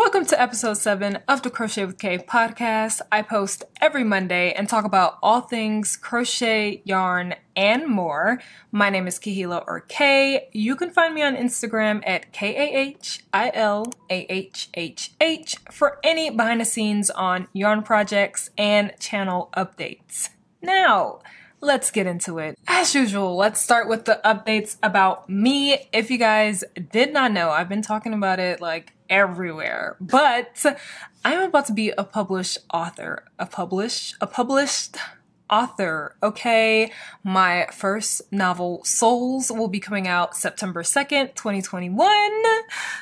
Welcome to episode 7 of the Crochet with Kaye podcast. I post every Monday and talk about all things crochet, yarn, and more. My name is Kahila or Kaye. You can find me on Instagram at KAHILAHHH for any behind the scenes on yarn projects and channel updates. Now, let's get into it. As usual, let's start with the updates about me. If you guys did not know, I've been talking about it like everywhere, but I'm about to be a published author. A published author, okay? My first novel, Souls, will be coming out September 2nd, 2021.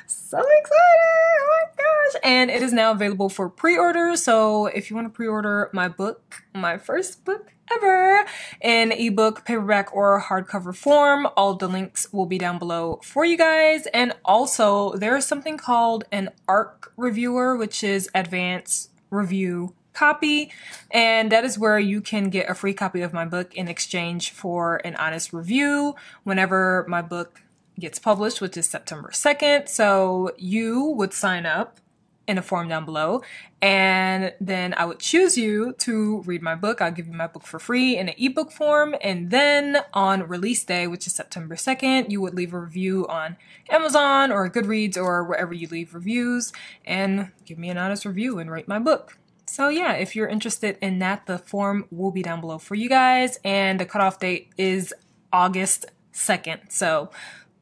So excited! Oh my gosh! And it is now available for pre-order, so if you want to pre-order my book, my first book ever, in ebook, paperback, or hardcover form, all the links will be down below for you guys. And also, there is something called an ARC reviewer, which is advanced review copy, and that is where you can get a free copy of my book in exchange for an honest review whenever my book gets published, which is September 2nd. So you would sign up in a form down below, and then I would choose you to read my book. I'll give you my book for free in an ebook form, and then on release day, which is September 2nd, you would leave a review on Amazon or Goodreads or wherever you leave reviews and give me an honest review and rate my book. So yeah, if you're interested in that, the form will be down below for you guys, and the cutoff date is August 2nd. So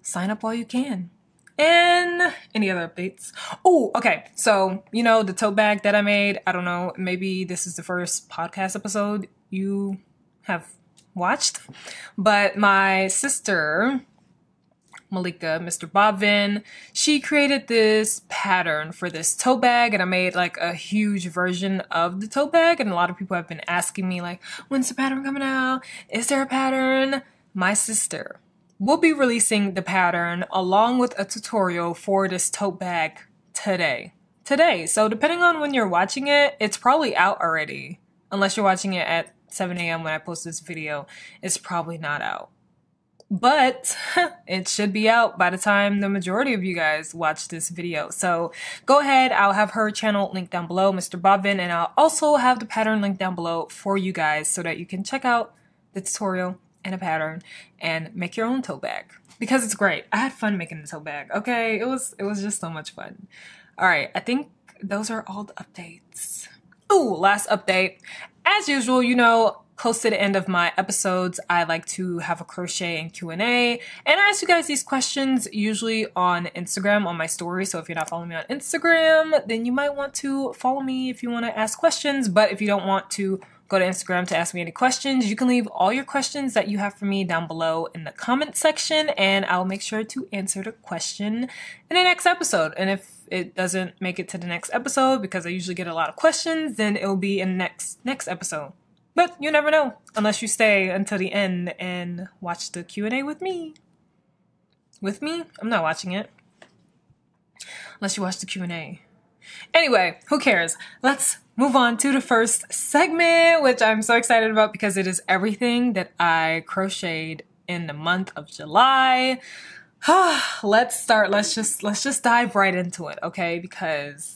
sign up while you can. And any other updates? Oh, okay. So, you know, the tote bag that I made, I don't know, maybe this is the first podcast episode you have watched, but my sister, Malika, Mr. VYEN, she created this pattern for this tote bag, and I made like a huge version of the tote bag, and a lot of people have been asking me like, when's the pattern coming out? Is there a pattern? My sister will be releasing the pattern along with a tutorial for this tote bag today. So depending on when you're watching it, it's probably out already. Unless you're watching it at 7 a.m. when I post this video, it's probably not out. But it should be out by the time the majority of you guys watch this video. So go ahead, I'll have her channel linked down below, Mr. VYEN, and I'll also have the pattern linked down below for you guys so that you can check out the tutorial and a pattern and make your own tote bag, because it's great. I had fun making the tote bag, okay? It was just so much fun. All right, I think those are all the updates. Ooh, last update. As usual, you know, close to the end of my episodes, I like to have a crochet and Q&A, and I ask you guys these questions usually on Instagram on my story. So if you're not following me on Instagram, then you might want to follow me if you want to ask questions. But if you don't want to go to Instagram to ask me any questions, you can leave all your questions that you have for me down below in the comment section, and I'll make sure to answer the question in the next episode. And if it doesn't make it to the next episode, because I usually get a lot of questions, then it'll be in the next episode. But you never know, unless you stay until the end and watch the Q&A with me. With me? I'm not watching it. Unless you watch the Q&A. Anyway, who cares? Let's move on to the first segment, which I'm so excited about because it is everything that I crocheted in the month of July. Let's start. Let's just dive right into it, okay? Because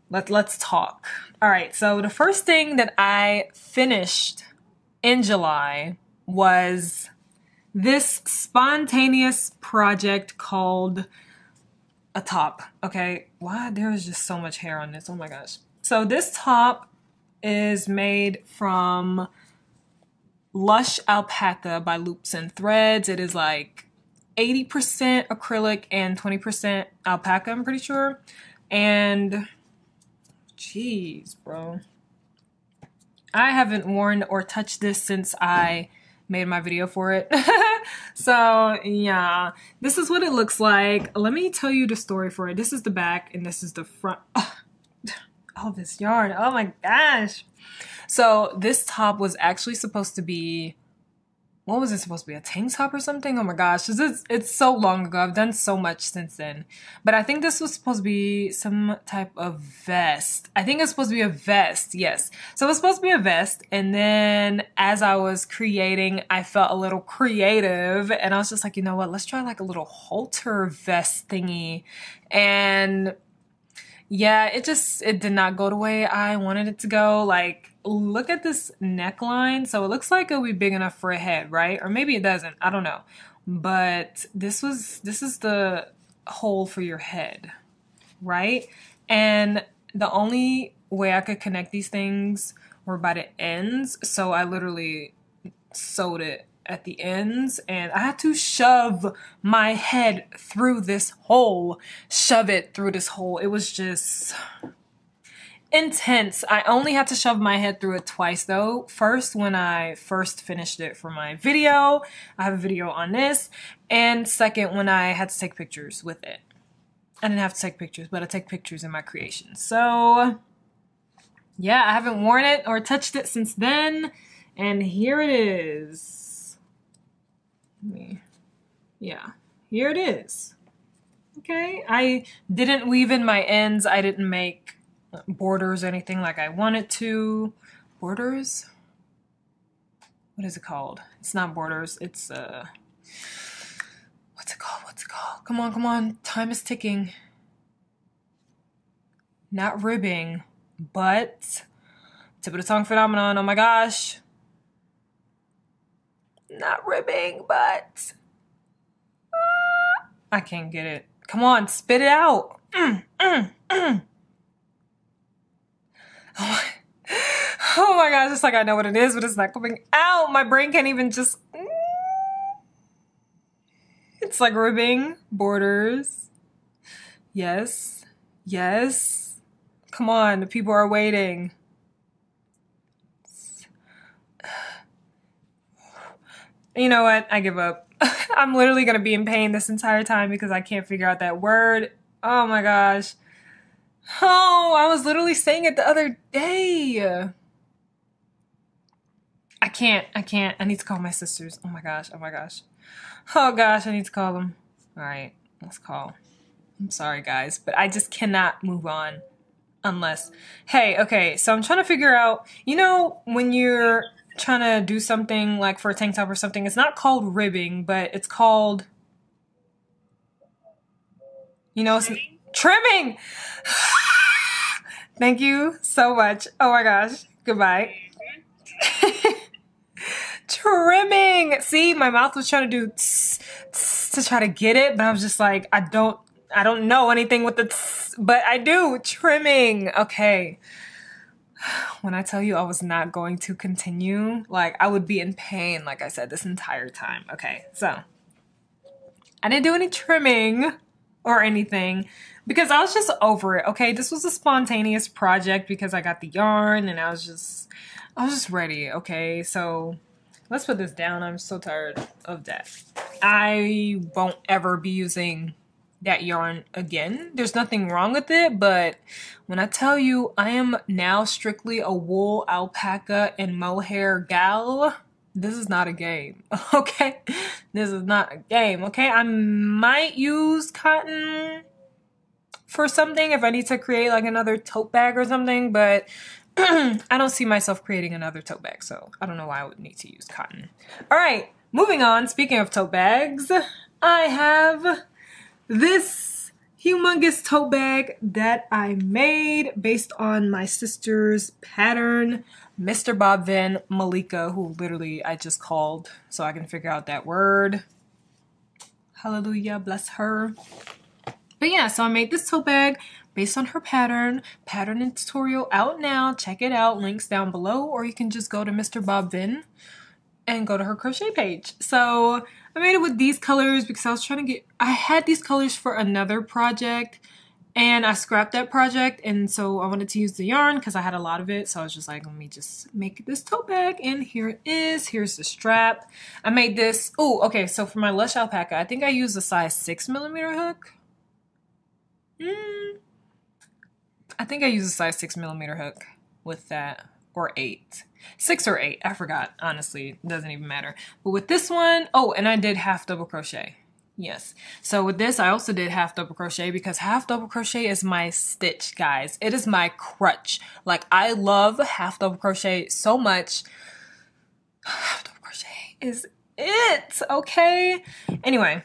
let's talk. All right, so the first thing that I finished in July was this spontaneous project called a top, okay? Wow, there is just so much hair on this, oh my gosh. So this top is made from Lush Alpaca by Loops and Threads. It is like 80% acrylic and 20% alpaca, I'm pretty sure. And jeez, bro, I haven't worn or touched this since I made my video for it. So yeah, this is what it looks like. Let me tell you the story for it. This is the back and this is the front. Oh, this yarn, oh my gosh. So this top was actually supposed to be, what was it supposed to be, a tank top or something? Oh my gosh, it's so long ago. I've done so much since then. But I think this was supposed to be some type of vest. I think it's supposed to be a vest, yes. So it was supposed to be a vest, and then as I was creating, I felt a little creative, and I was just like, you know what, let's try like a little halter vest thingy. And yeah, it did not go the way I wanted it to go. Like, look at this neckline. So it looks like it'll be big enough for a head, right? Or maybe it doesn't. I don't know. But this is the hole for your head, right? And the only way I could connect these things were by the ends. So I literally sewed it at the ends, and I had to shove my head through this hole. Shove it through this hole. It was just intense. I only had to shove my head through it twice though. First, when I first finished it for my video. I have a video on this. And second, when I had to take pictures with it. I didn't have to take pictures, but I take pictures in my creations. So yeah, I haven't worn it or touched it since then. And here it is. Yeah, here it is. Okay, I didn't weave in my ends. I didn't make borders or anything like I wanted to. Borders? What is it called? It's not borders. It's what's it called? What's it called? Come on, come on. Time is ticking. Not ribbing, but tip of the tongue phenomenon. Oh my gosh. Not ribbing, but I can't get it. Come on, spit it out. Oh my gosh, it's like I know what it is, but it's not coming out. My brain can't even just... It's like ribbing, borders. Yes, yes. Come on, the people are waiting. You know what? I give up. I'm literally going to be in pain this entire time because I can't figure out that word. Oh my gosh. Oh, I was literally saying it the other day. I can't. I need to call my sisters. Oh my gosh. Oh my gosh. Oh gosh, I need to call them. All right, let's call. I'm sorry guys, but I just cannot move on unless... Hey, okay, so I'm trying to figure out, you know, when you're trying to do something like for a tank top or something, it's not called ribbing, but it's called, you know, trimming. Thank you so much. Oh my gosh. Goodbye. Trimming. See, my mouth was trying to do tss, tss, to try to get it, but I was just like, I don't know anything with the tss, but I do. Trimming. Okay. When I tell you I was not going to continue, like I would be in pain, like I said, this entire time. Okay, so I didn't do any trimming or anything because I was just over it. Okay, this was a spontaneous project because I got the yarn and I was just ready. Okay, so let's put this down. I'm so tired of that. I won't ever be using that yarn again. There's nothing wrong with it, but when I tell you I am now strictly a wool, alpaca, and mohair gal, this is not a game, okay? This is not a game, okay? I might use cotton for something if I need to create like another tote bag or something, but I don't see myself creating another tote bag, so I don't know why I would need to use cotton. All right, moving on. Speaking of tote bags, I have this humongous tote bag that I made based on my sister's pattern, Mr. Bob VYEN Malika, who literally I just called so I can figure out that word. Hallelujah, bless her. But yeah, so I made this tote bag based on her pattern and tutorial out now. Check it out, links down below, or you can just go to Mr. Bob VYEN and go to her crochet page. So I made it with these colors because I was trying to get, I had these colors for another project and I scrapped that project, and so I wanted to use the yarn because I had a lot of it. So I was just like, let me just make this tote bag, and here it is. Here's the strap. I made this, oh, okay, so for my Lush alpaca, I think I used a size 6mm hook. I think I used a size 6mm hook with that, or 8. 6 or 8, I forgot, honestly, it doesn't even matter. But with this one, oh, and I did half double crochet. Yes. So with this, I also did half double crochet because half double crochet is my stitch, guys. It is my crutch. Like, I love half double crochet so much. Half double crochet is it, okay? Anyway,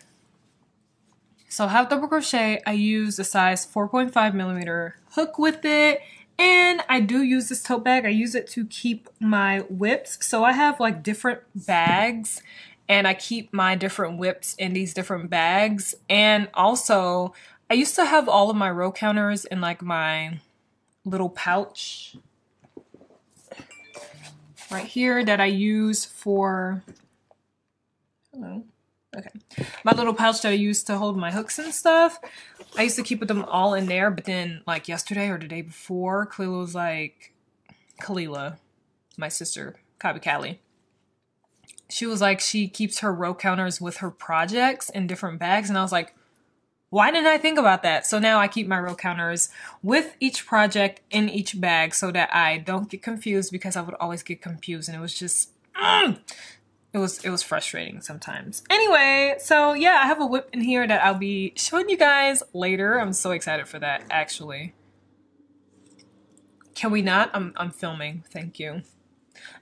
So I have double crochet. I use a size 4.5 millimeter hook with it. And I do use this tote bag. I use it to keep my whips. So I have like different bags and I keep my different whips in these different bags. And also I used to have all of my row counters in like my little pouch right here that I use for, hello. Okay, my little pouch that I used to hold my hooks and stuff. I used to keep them all in there, but then like yesterday or the day before, Kalila was like, Kalila, my sister, Kaye, she was like, she keeps her row counters with her projects in different bags. And I was like, why didn't I think about that? So now I keep my row counters with each project in each bag so that I don't get confused, because I would always get confused and it was just, it was frustrating sometimes. Anyway, so yeah, I have a whip in here that I'll be showing you guys later. I'm so excited for that, actually. Can we not? I'm filming. Thank you.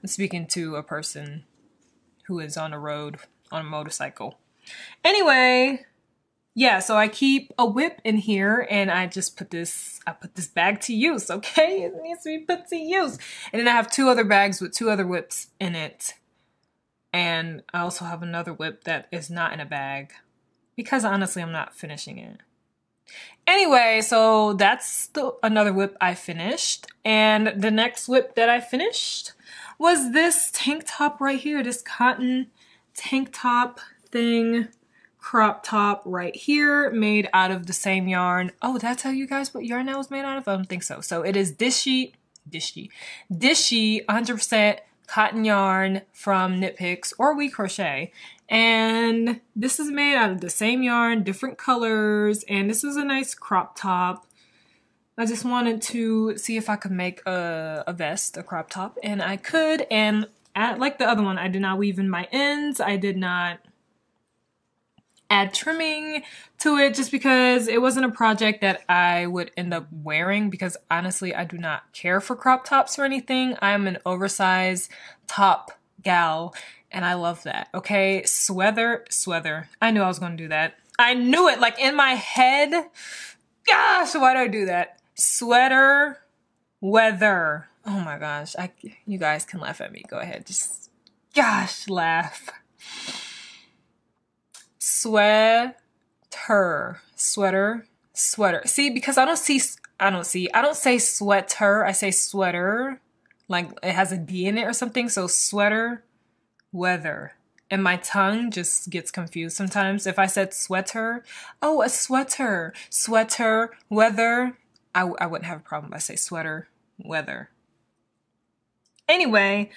I'm speaking to a person who is on the road on a motorcycle. Anyway, yeah, so I keep a whip in here and I just put this bag to use, okay? It needs to be put to use. And then I have two other bags with two other whips in it. And I also have another whip that is not in a bag because honestly, I'm not finishing it. Anyway, so that's another whip I finished. And the next whip that I finished was this tank top right here, this cotton tank top thing, crop top right here, made out of the same yarn. Oh, did I tell you guys what yarn that was made out of? I don't think so. So it is dishy, 100% cotton yarn from Knit Picks or We Crochet. And this is made out of the same yarn, different colors, and this is a nice crop top. I just wanted to see if I could make a vest, a crop top, and I could. And like the other one, I did not weave in my ends. I did not add trimming to it just because it wasn't a project that I would end up wearing, because honestly, I do not care for crop tops or anything. I'm an oversized top gal and I love that. Okay, sweater. I knew I was going to do that. I knew it, like in my head. Gosh, why do I do that? Sweater weather. Oh my gosh, you guys can laugh at me. Go ahead, just gosh, laugh. Sweater. See, because I don't say sweater, I say sweater. Like it has a D in it or something. So sweater, weather. And my tongue just gets confused sometimes. If I said sweater, oh, a sweater, weather, I wouldn't have a problem if I say sweater, weather. Anyway,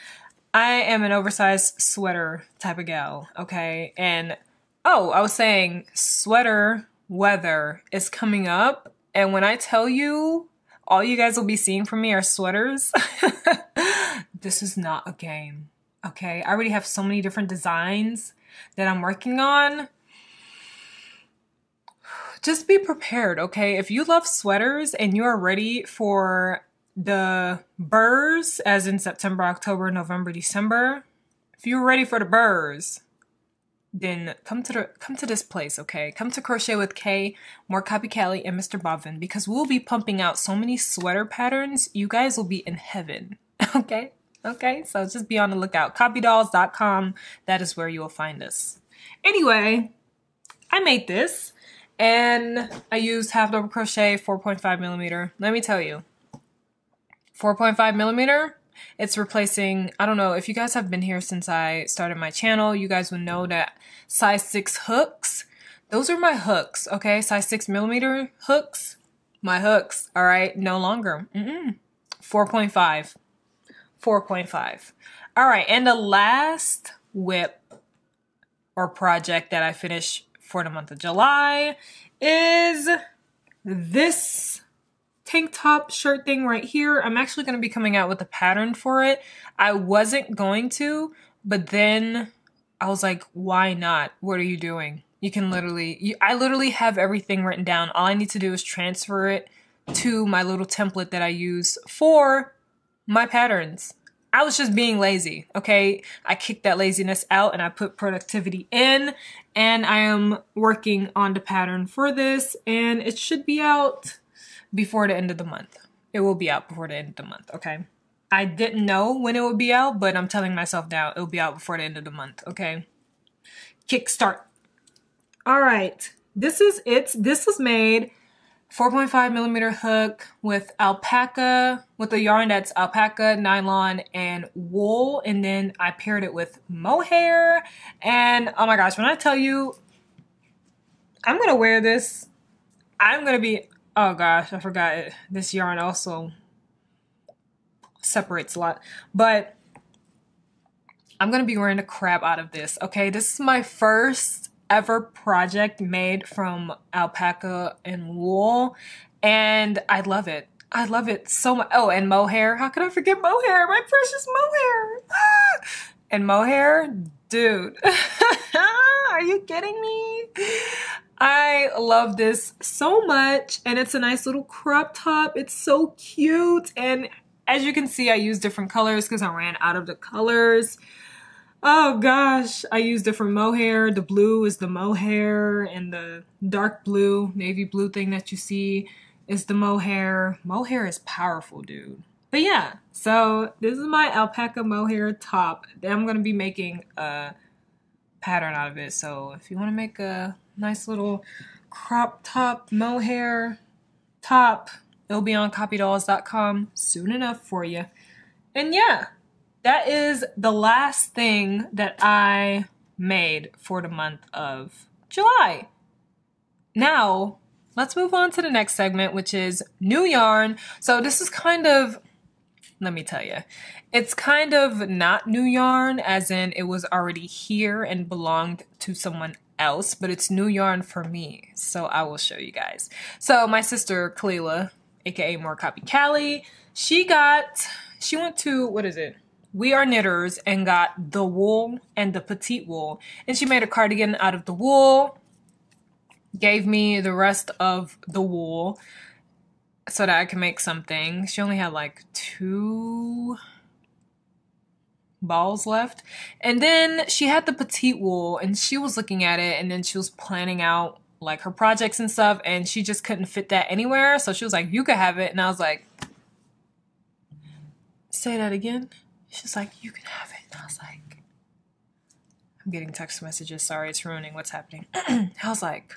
I am an oversized sweater type of gal, okay? And oh, I was saying sweater weather is coming up. And when I tell you, all you guys will be seeing from me are sweaters. This is not a game, okay? I already have so many different designs that I'm working on. Just be prepared, okay? If you love sweaters and you are ready for the burrs, as in September, October, November, December, if you're ready for the burrs, then come to this place, okay? Come to Crochet with Kaye, more Kaye and Mr. Bobbin, because we'll be pumping out so many sweater patterns. You guys will be in heaven, okay? Okay, so just be on the lookout. Copydolls.com, that is where you will find us. Anyway, I made this and I used half double crochet 4.5 millimeter. Let me tell you, 4.5 millimeter, it's replacing, I don't know, if you guys have been here since I started my channel, you guys would know that size 6 hooks, those are my hooks, okay? Size 6 millimeter hooks, my hooks, all right? No longer. 4.5. 4.5. All right, and the last whip or project that I finished for the month of July is this tank top shirt thing right here. I'm actually going to be coming out with a pattern for it. I wasn't going to, but then I was like, why not? What are you doing? You can literally, I literally have everything written down. All I need to do is transfer it to my little template that I use for my patterns. I was just being lazy, okay? I kicked that laziness out and I put productivity in, and I am working on the pattern for this, and it should be out before the end of the month. It will be out before the end of the month, okay? I didn't know when it would be out, but I'm telling myself now it will be out before the end of the month, okay? Kickstart. All right, this is it. This was made 4.5 millimeter hook with alpaca, with a yarn that's alpaca, nylon, and wool. And then I paired it with mohair. And oh my gosh, when I tell you, I'm gonna wear this, I'm gonna be, oh gosh, I forgot it. This yarn also separates a lot. But I'm gonna be wearing the crap out of this, okay? This is my first ever project made from alpaca and wool, and I love it. I love it so much. Oh, and mohair. How could I forget mohair? My precious mohair. And mohair, dude. Are you kidding me? I love this so much, and it's a nice little crop top. It's so cute, and as you can see, I use different colors because I ran out of the colors. Oh gosh, I use different mohair. The blue is the mohair, and the dark blue, navy blue thing that you see is the mohair. Mohair is powerful, dude. But yeah, so this is my alpaca mohair top. I'm gonna be making a pattern out of it. So if you wanna make a nice little crop top mohair top, it'll be on copydolls.com soon enough for you. And yeah. That is the last thing that I made for the month of July. Now, let's move on to the next segment, which is new yarn. So this is kind of, let me tell you, it's kind of not new yarn, as in it was already here and belonged to someone else, but it's new yarn for me. So I will show you guys. So my sister, Kaye, aka More Copy Kaye, she went to, what is it? We Are Knitters, and got the wool and the petite wool. And she made a cardigan out of the wool, gave me the rest of the wool so that I can make something. She only had like 2 balls left. And then she had the petite wool, and she was looking at it, and then she was planning out like her projects and stuff, and she just couldn't fit that anywhere. So she was like, you could have it. And I was like, say that again? She's like, you can have it. And I was like, I'm getting text messages. Sorry, it's ruining what's happening. I was like,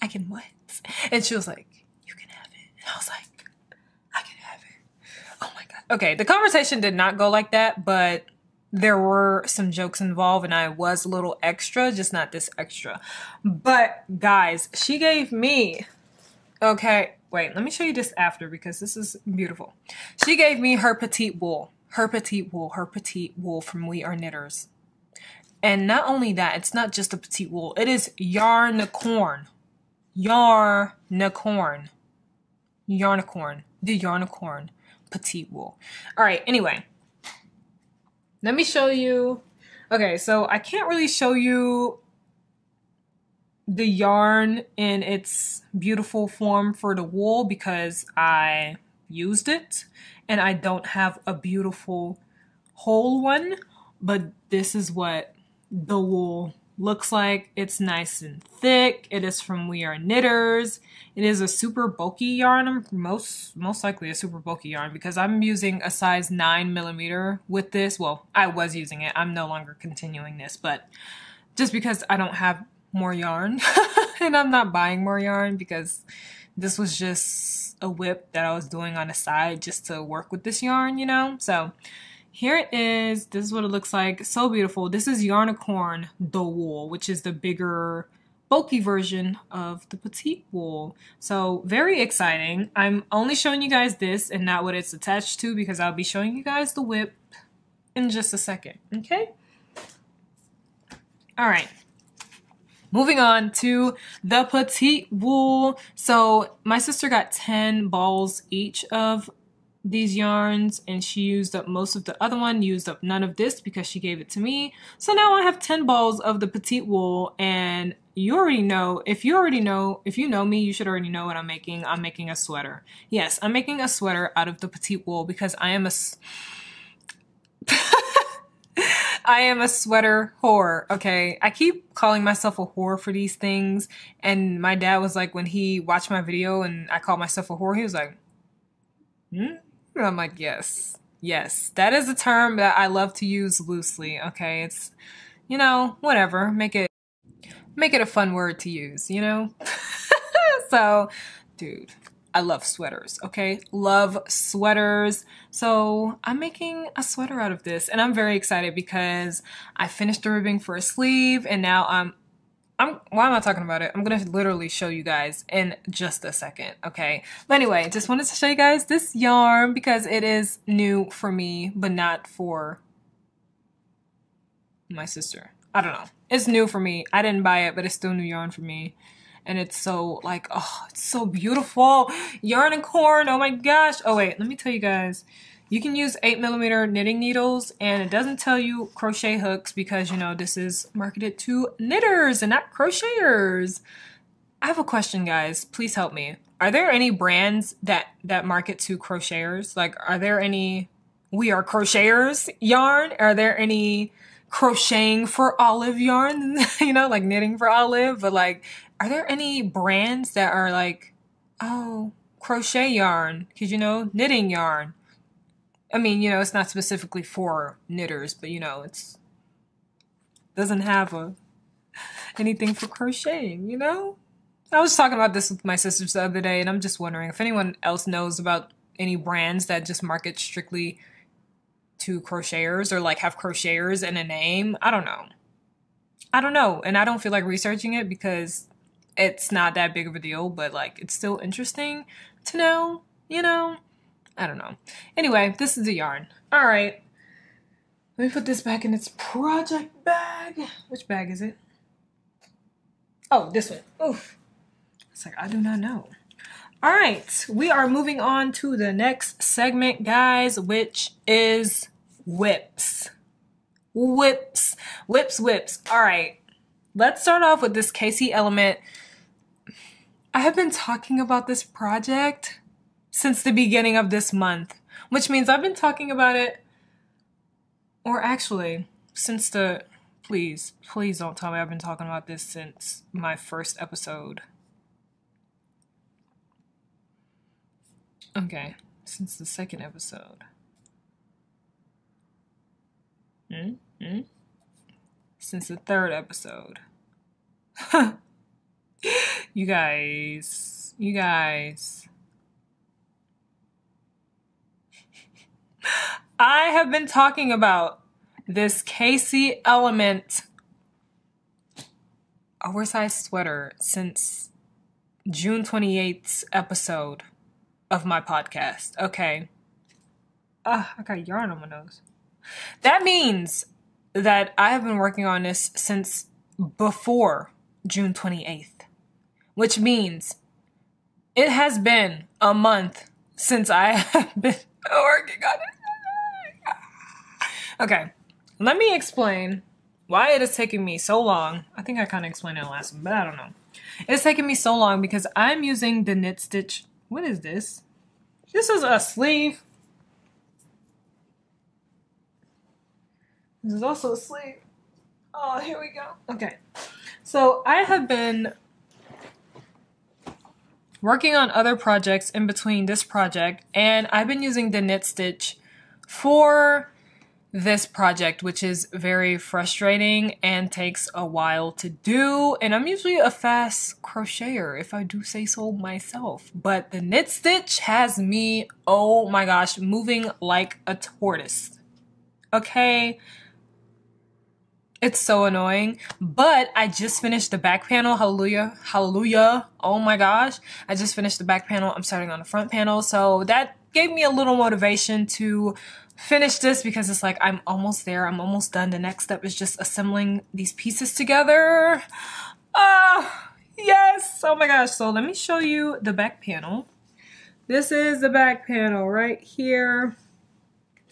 I can what? And she was like, you can have it. And I was like, I can have it. Oh my God. Okay, the conversation did not go like that, but there were some jokes involved, and I was a little extra, just not this extra. But guys, she gave me, okay, wait, let me show you this after because this is beautiful. She gave me her petite wool. Her petite wool. Her petite wool from We Are Knitters. And not only that, it's not just a petite wool. It is yarnicorn. Yarnicorn. Yarnicorn. The yarnicorn petite wool. All right, anyway. Let me show you. Okay, so I can't really show you the yarn in its beautiful form for the wool because I used it and I don't have a beautiful whole one, but this is what the wool looks like. It's nice and thick. It is from We Are Knitters. It is a super bulky yarn. Most likely a super bulky yarn because I'm using a size 9 millimeter with this. Well, I was using it. I'm no longer continuing this, but just because I don't have more yarn and I'm not buying more yarn because this was just a whip that I was doing on the side just to work with this yarn, you know? So here it is. This is what it looks like. So beautiful. This is Yarnicorn the wool, which is the bigger bulky version of the petite wool. So very exciting. I'm only showing you guys this and not what it's attached to because I'll be showing you guys the whip in just a second. Okay? All right. Moving on to the petite wool. So my sister got 10 balls each of these yarns and she used up most of the other one, used up none of this because she gave it to me. So now I have 10 balls of the petite wool, and you already know, if you know me, you should already know what I'm making. I'm making a sweater. Yes, I'm making a sweater out of the petite wool because I am a I am a sweater whore, okay? I keep calling myself a whore for these things, and my dad was like, when he watched my video and I called myself a whore, he was like, hmm? And I'm like, yes, yes. That is a term that I love to use loosely, okay? It's, you know, whatever. Make it a fun word to use, you know? So, dude, I love sweaters, okay? Love sweaters. So I'm making a sweater out of this, and I'm very excited because I finished the ribbing for a sleeve, and now why am I talking about it? I'm gonna literally show you guys in just a second, okay? But anyway, just wanted to show you guys this yarn because it is new for me, but not for my sister. I don't know. It's new for me. I didn't buy it, but it's still new yarn for me. And it's so like, oh, it's so beautiful. Yarn and corn, oh my gosh. Oh wait, let me tell you guys. You can use 8mm knitting needles, and it doesn't tell you crochet hooks because, you know, this is marketed to knitters and not crocheters. I have a question, guys. Please help me. Are there any brands that market to crocheters? Like, are there any We Are Crocheters yarn? Are there any crocheting for olive yarn? You know, like knitting for olive, but like, are there any brands that are like, oh, crochet yarn? Because, you know, knitting yarn. I mean, you know, it's not specifically for knitters, but, you know, it's doesn't have anything for crocheting, you know? I was talking about this with my sisters the other day, and I'm just wondering if anyone else knows about any brands that just market strictly to crocheters or like have crocheters in a name. I don't know. I don't know, and I don't feel like researching it because it's not that big of a deal, but like it's still interesting to know, you know? I don't know. Anyway, this is the yarn. All right. Let me put this back in its project bag. Which bag is it? Oh, this one. Oof. It's like, I do not know. All right. We are moving on to the next segment, guys, which is whips. Whips. Whips, whips. All right. Let's start off with this Kaye element. I have been talking about this project since the beginning of this month, which means I've been talking about it, or actually, since the, please don't tell me I've been talking about this since my first episode. Okay, since the second episode. Since the third episode. You guys. I have been talking about this Kaye element oversized sweater since June 28th episode of my podcast. Okay. I got yarn on my nose. That means that I have been working on this since before June 28th, which means it has been a month since I have been working on it. Okay, let me explain why it is taking me so long. I think I kind of explained it in the last one, but I don't know. It's taking me so long because I'm using the knit stitch. What is this? This is a sleeve. This is also a sleeve. Oh, here we go. Okay, so I have been working on other projects in between this project, and I've been using the knit stitch for this project, which is very frustrating and takes a while to do, and I'm usually a fast crocheter if I do say so myself, but the knit stitch has me, oh my gosh, moving like a tortoise. Okay, it's so annoying, but I just finished the back panel. Hallelujah, hallelujah. Oh my gosh, I just finished the back panel. I'm starting on the front panel, so that gave me a little motivation to finish this because it's like I'm almost there. I'm almost done. The next step is just assembling these pieces together. Yes. Oh my gosh. So let me show you the back panel. this is the back panel right here.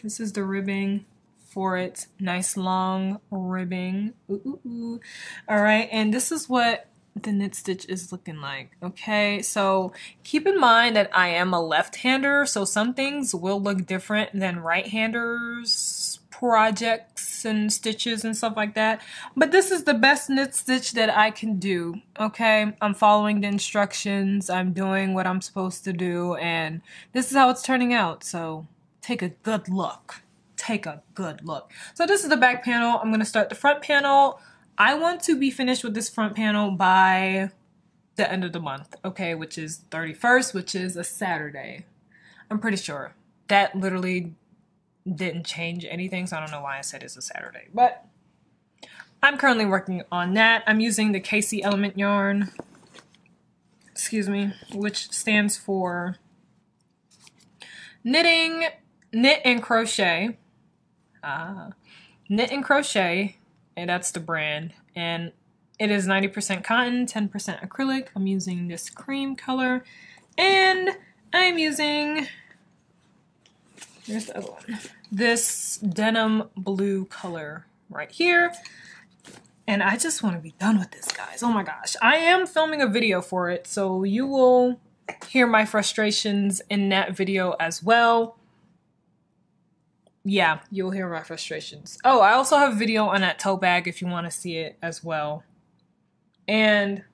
This is the ribbing for it. Nice long ribbing. Ooh, ooh, ooh. All right, and this is what the knit stitch is looking like. Okay, so keep in mind that I am a left-hander, so some things will look different than right-handers projects and stitches and stuff like that, but this is the best knit stitch that I can do. Okay, I'm following the instructions, I'm doing what I'm supposed to do, and this is how it's turning out. So take a good look. Take a good look. So this is the back panel. I'm going to start the front panel. I want to be finished with this front panel by the end of the month, okay, which is 31st, which is a Saturday. I'm pretty sure. That literally didn't change anything, so I don't know why I said it's a Saturday, but I'm currently working on that. I'm using the Kaye Element yarn, excuse me, which stands for knit and crochet. Knit and crochet, and that's the brand, and it is 90% cotton, 10% acrylic. I'm using this cream color, and I'm using, here's the other one, this denim blue color right here. And I just want to be done with this, guys. Oh my gosh. I am filming a video for it, so you will hear my frustrations in that video as well. Yeah, you'll hear my frustrations. Oh, I also have a video on that tote bag if you want to see it as well. And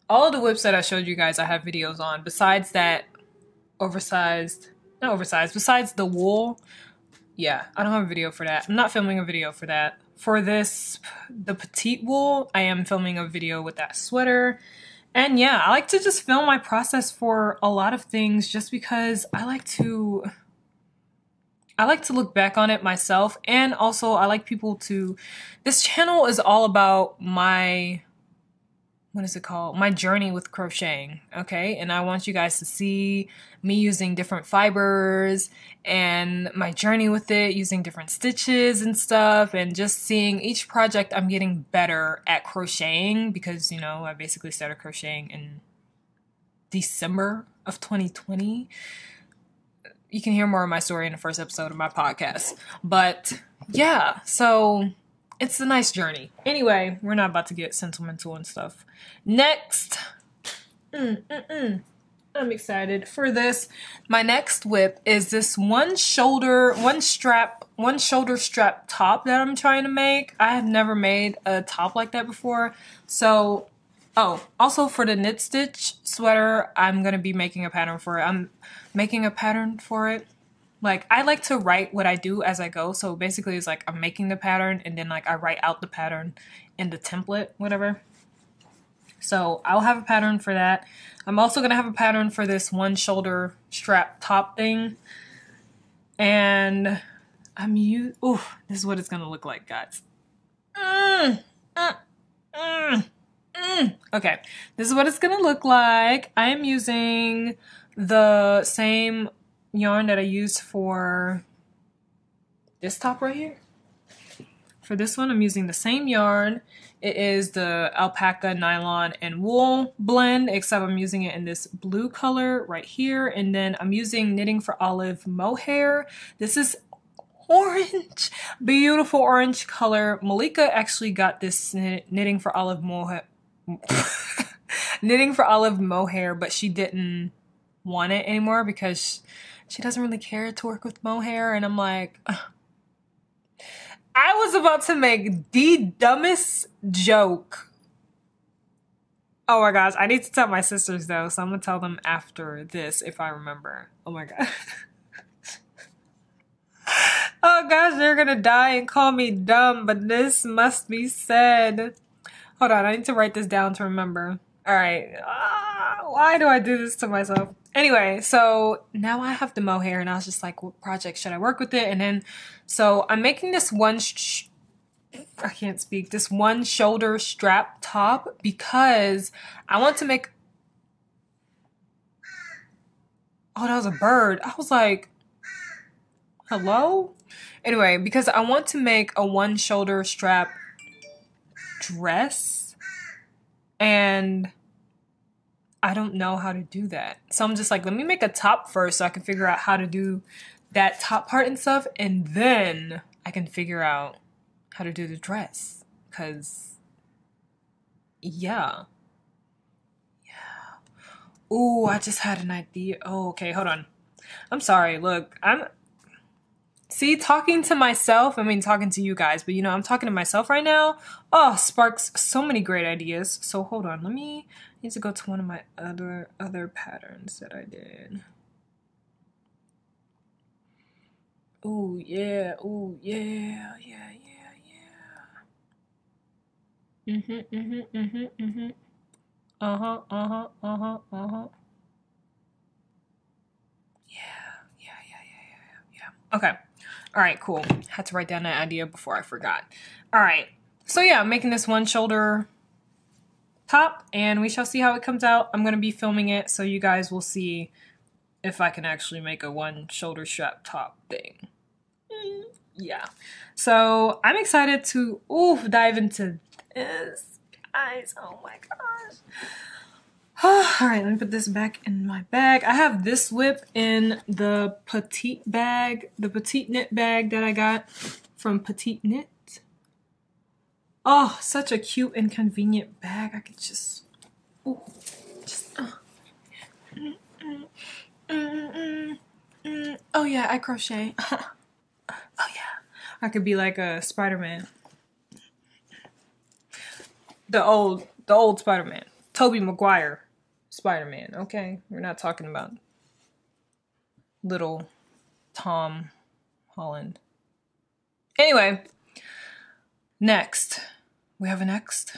all of the whips that I showed you guys, I have videos on. Besides that besides the wool, yeah, I don't have a video for that. I'm not filming a video for that. For this, the petite wool, I am filming a video with that sweater. And yeah, I like to just film my process for a lot of things just because I like to look back on it myself, and also I like people to, this channel is all about my, what is it called? My journey with crocheting, okay? And I want you guys to see me using different fibers and my journey with it, using different stitches and stuff, and just seeing each project I'm getting better at crocheting because, you know, I basically started crocheting in December of 2020. You can hear more of my story in the first episode of my podcast. But yeah, so it's a nice journey. Anyway, we're not about to get sentimental and stuff. Next, I'm excited for this. My next whip is this one shoulder strap top that I'm trying to make. I have never made a top like that before. So, oh, also for the knit stitch sweater, I'm going to be making a pattern for it. I'm making a pattern for it. Like, I like to write what I do as I go. So basically it's like I'm making the pattern and then like I write out the pattern in the template, whatever. So I'll have a pattern for that. I'm also going to have a pattern for this one shoulder strap top thing. And ooh, this is what it's going to look like, guys. Okay, this is what it's gonna look like. I am using the same yarn that I used for this top right here. For this one, I'm using the same yarn. It is the alpaca, nylon, and wool blend, except I'm using it in this blue color right here. And then I'm using Knitting for Olive mohair. This is orange, beautiful orange color. Malika actually got this Knitting for Olive mohair. Knitting for Olive mohair, but she didn't want it anymore because she doesn't really care to work with mohair. And I'm like, ugh. I was about to make the dumbest joke. Oh my gosh, I need to tell my sisters though, so I'm gonna tell them after this if I remember. Oh my god. Oh gosh, they're gonna die and call me dumb, but this must be said. Hold on, I need to write this down to remember. Alright, why do I do this to myself? Anyway, so now I have the mohair and I was just like, what project should I work with it? And then, so I'm making this this one shoulder strap top because I want to make, oh, that was a bird. I was like, hello? Anyway, because I want to make a one shoulder strap dress, and I don't know how to do that. So I'm just like, let me make a top first so I can figure out how to do that top part and stuff, and then I can figure out how to do the dress. Cause yeah. Ooh, I just had an idea. Oh, okay, hold on. I'm sorry. Look, talking to myself. I mean, talking to you guys, but you know, I'm talking to myself right now. Oh, sparks so many great ideas. So hold on. I need to go to one of my other patterns that I did. Ooh, yeah. Ooh, yeah. Yeah, yeah, yeah. Uh-huh. Yeah. Okay. All right, cool. Had to write down that idea before I forgot. All right. So yeah, I'm making this one shoulder top and we shall see how it comes out. I'm going to be filming it so you guys will see if I can actually make a one shoulder strap top thing. Yeah. So I'm excited to dive into this, guys. Oh my gosh. All right, let me put this back in my bag. I have this whip in the petite bag, the petite knit bag that I got from Petite Knit. Oh, such a cute and convenient bag. I could just, oh yeah, I crochet. Oh yeah, I could be like a Spider-Man. The old Spider-Man, Tobey Maguire. Spider-Man, okay? We're not talking about little Tom Holland. Anyway, next. We have a next?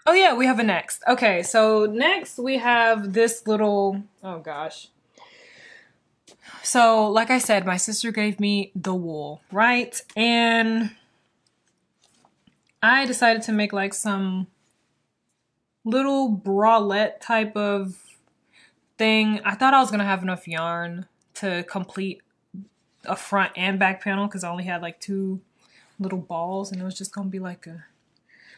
Oh yeah, we have a next. Okay, so next we have this little, oh gosh. So, like I said, my sister gave me the wool, right? And I decided to make like some little bralette type of thing. I thought I was gonna have enough yarn to complete a front and back panel because I only had like 2 little balls and it was just gonna be like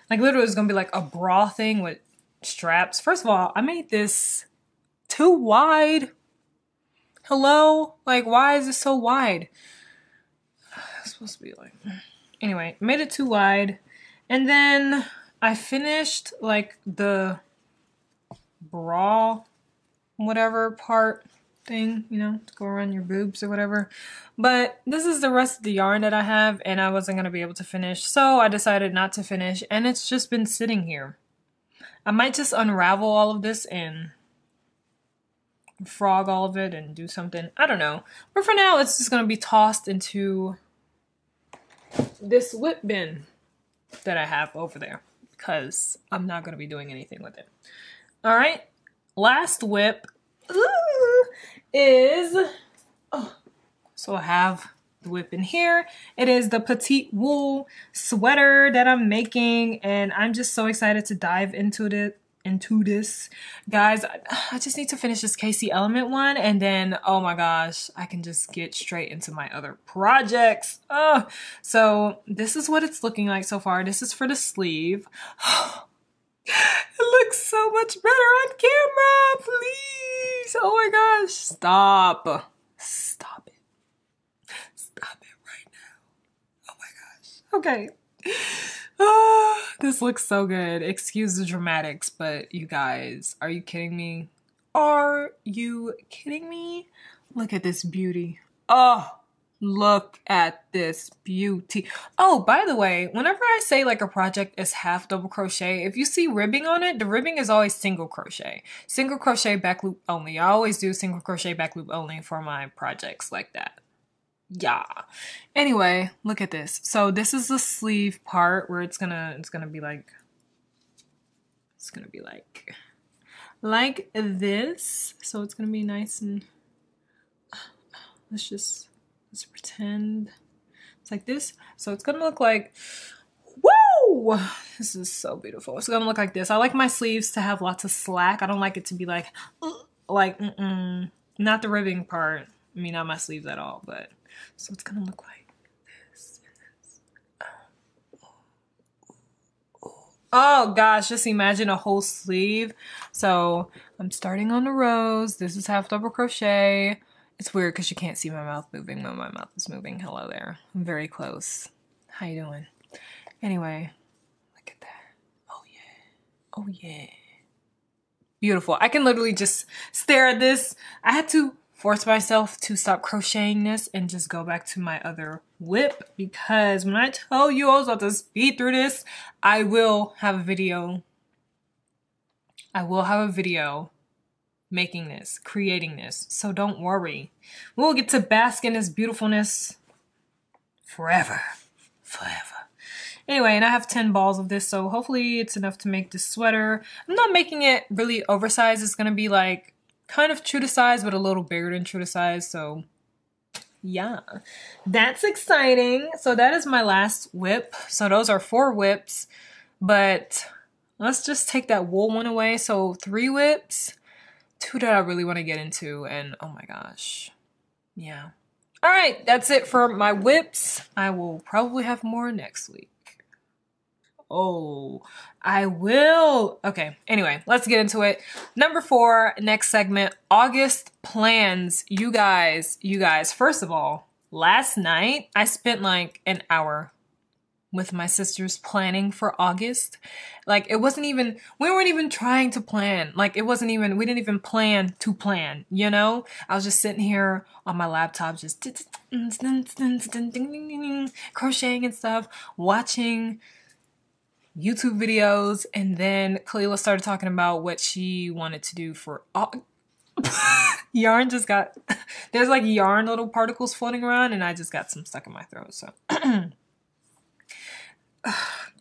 literally it was gonna be like a bra thing with straps. First of all, I made this too wide. Hello? Like, why is it so wide? It's supposed to be like, anyway, made it too wide. And then I finished like the bra whatever part thing, you know, to go around your boobs or whatever. But this is the rest of the yarn that I have and I wasn't going to be able to finish. So I decided not to finish and it's just been sitting here. I might just unravel all of this and frog all of it and do something. I don't know. But for now, it's just going to be tossed into this whip bin that I have over there because I'm not going to be doing anything with it. All right. Last whip is, so I have the whip in here. It is the petite wool sweater that I'm making and I'm just so excited to dive into this. Guys, I just need to finish this Casey Element one and then, oh my gosh, I can just get straight into my other projects. So this is what it's looking like so far. This is for the sleeve. It looks so much better on camera, please. Oh my gosh, stop. Stop it. Stop it right now. Oh my gosh. Okay. This looks so good. Excuse the dramatics, but you guys, are you kidding me? Are you kidding me? Look at this beauty. Oh, look at this beauty. Oh, by the way, whenever I say like a project is half double crochet, if you see ribbing on it, the ribbing is always single crochet. Single crochet back loop only. I always do single crochet back loop only for my projects like that. Yeah. Anyway, look at this. So this is the sleeve part where it's gonna be like this. So it's gonna be nice and let's pretend it's like this. So it's gonna look like, whoa, this is so beautiful. It's gonna look like this. I like my sleeves to have lots of slack. I don't like it to be like not the ribbing part. I mean, not my sleeves at all, but so it's gonna look like this and this. Oh gosh, just imagine a whole sleeve. So I'm starting on the rose. This is half double crochet. It's weird because you can't see my mouth moving when my mouth is moving. Hello there. I'm very close. How you doing? Anyway, look at that. Oh yeah. Oh yeah. Beautiful. I can literally just stare at this. I had to force myself to stop crocheting this and just go back to my other whip, because when I tell you I was about to speed through this, I will have a video. I will have a video making this, creating this. So don't worry. We'll get to bask in this beautifulness forever. Forever. Anyway, and I have 10 balls of this, so hopefully it's enough to make this sweater. I'm not making it really oversized. It's gonna be like kind of true to size, but a little bigger than true to size. So yeah, that's exciting. So that is my last whip. So those are 4 whips, but let's just take that wool one away. So 3 whips, 2 that I really want to get into, and oh my gosh, yeah. All right, that's it for my whips. I will probably have more next week. Oh, I will. Okay, anyway, let's get into it. Number 4, next segment, August plans. You guys, first of all, last night I spent like an hour with my sisters planning for August. Like it wasn't even, we weren't even trying to plan. Like it wasn't even, we didn't even plan to plan, you know? I was just sitting here on my laptop, just crocheting and stuff, watching YouTube videos, and then Kalila started talking about what she wanted to do for yarn just got, there's like yarn little particles floating around, and I just got some stuck in my throat, so.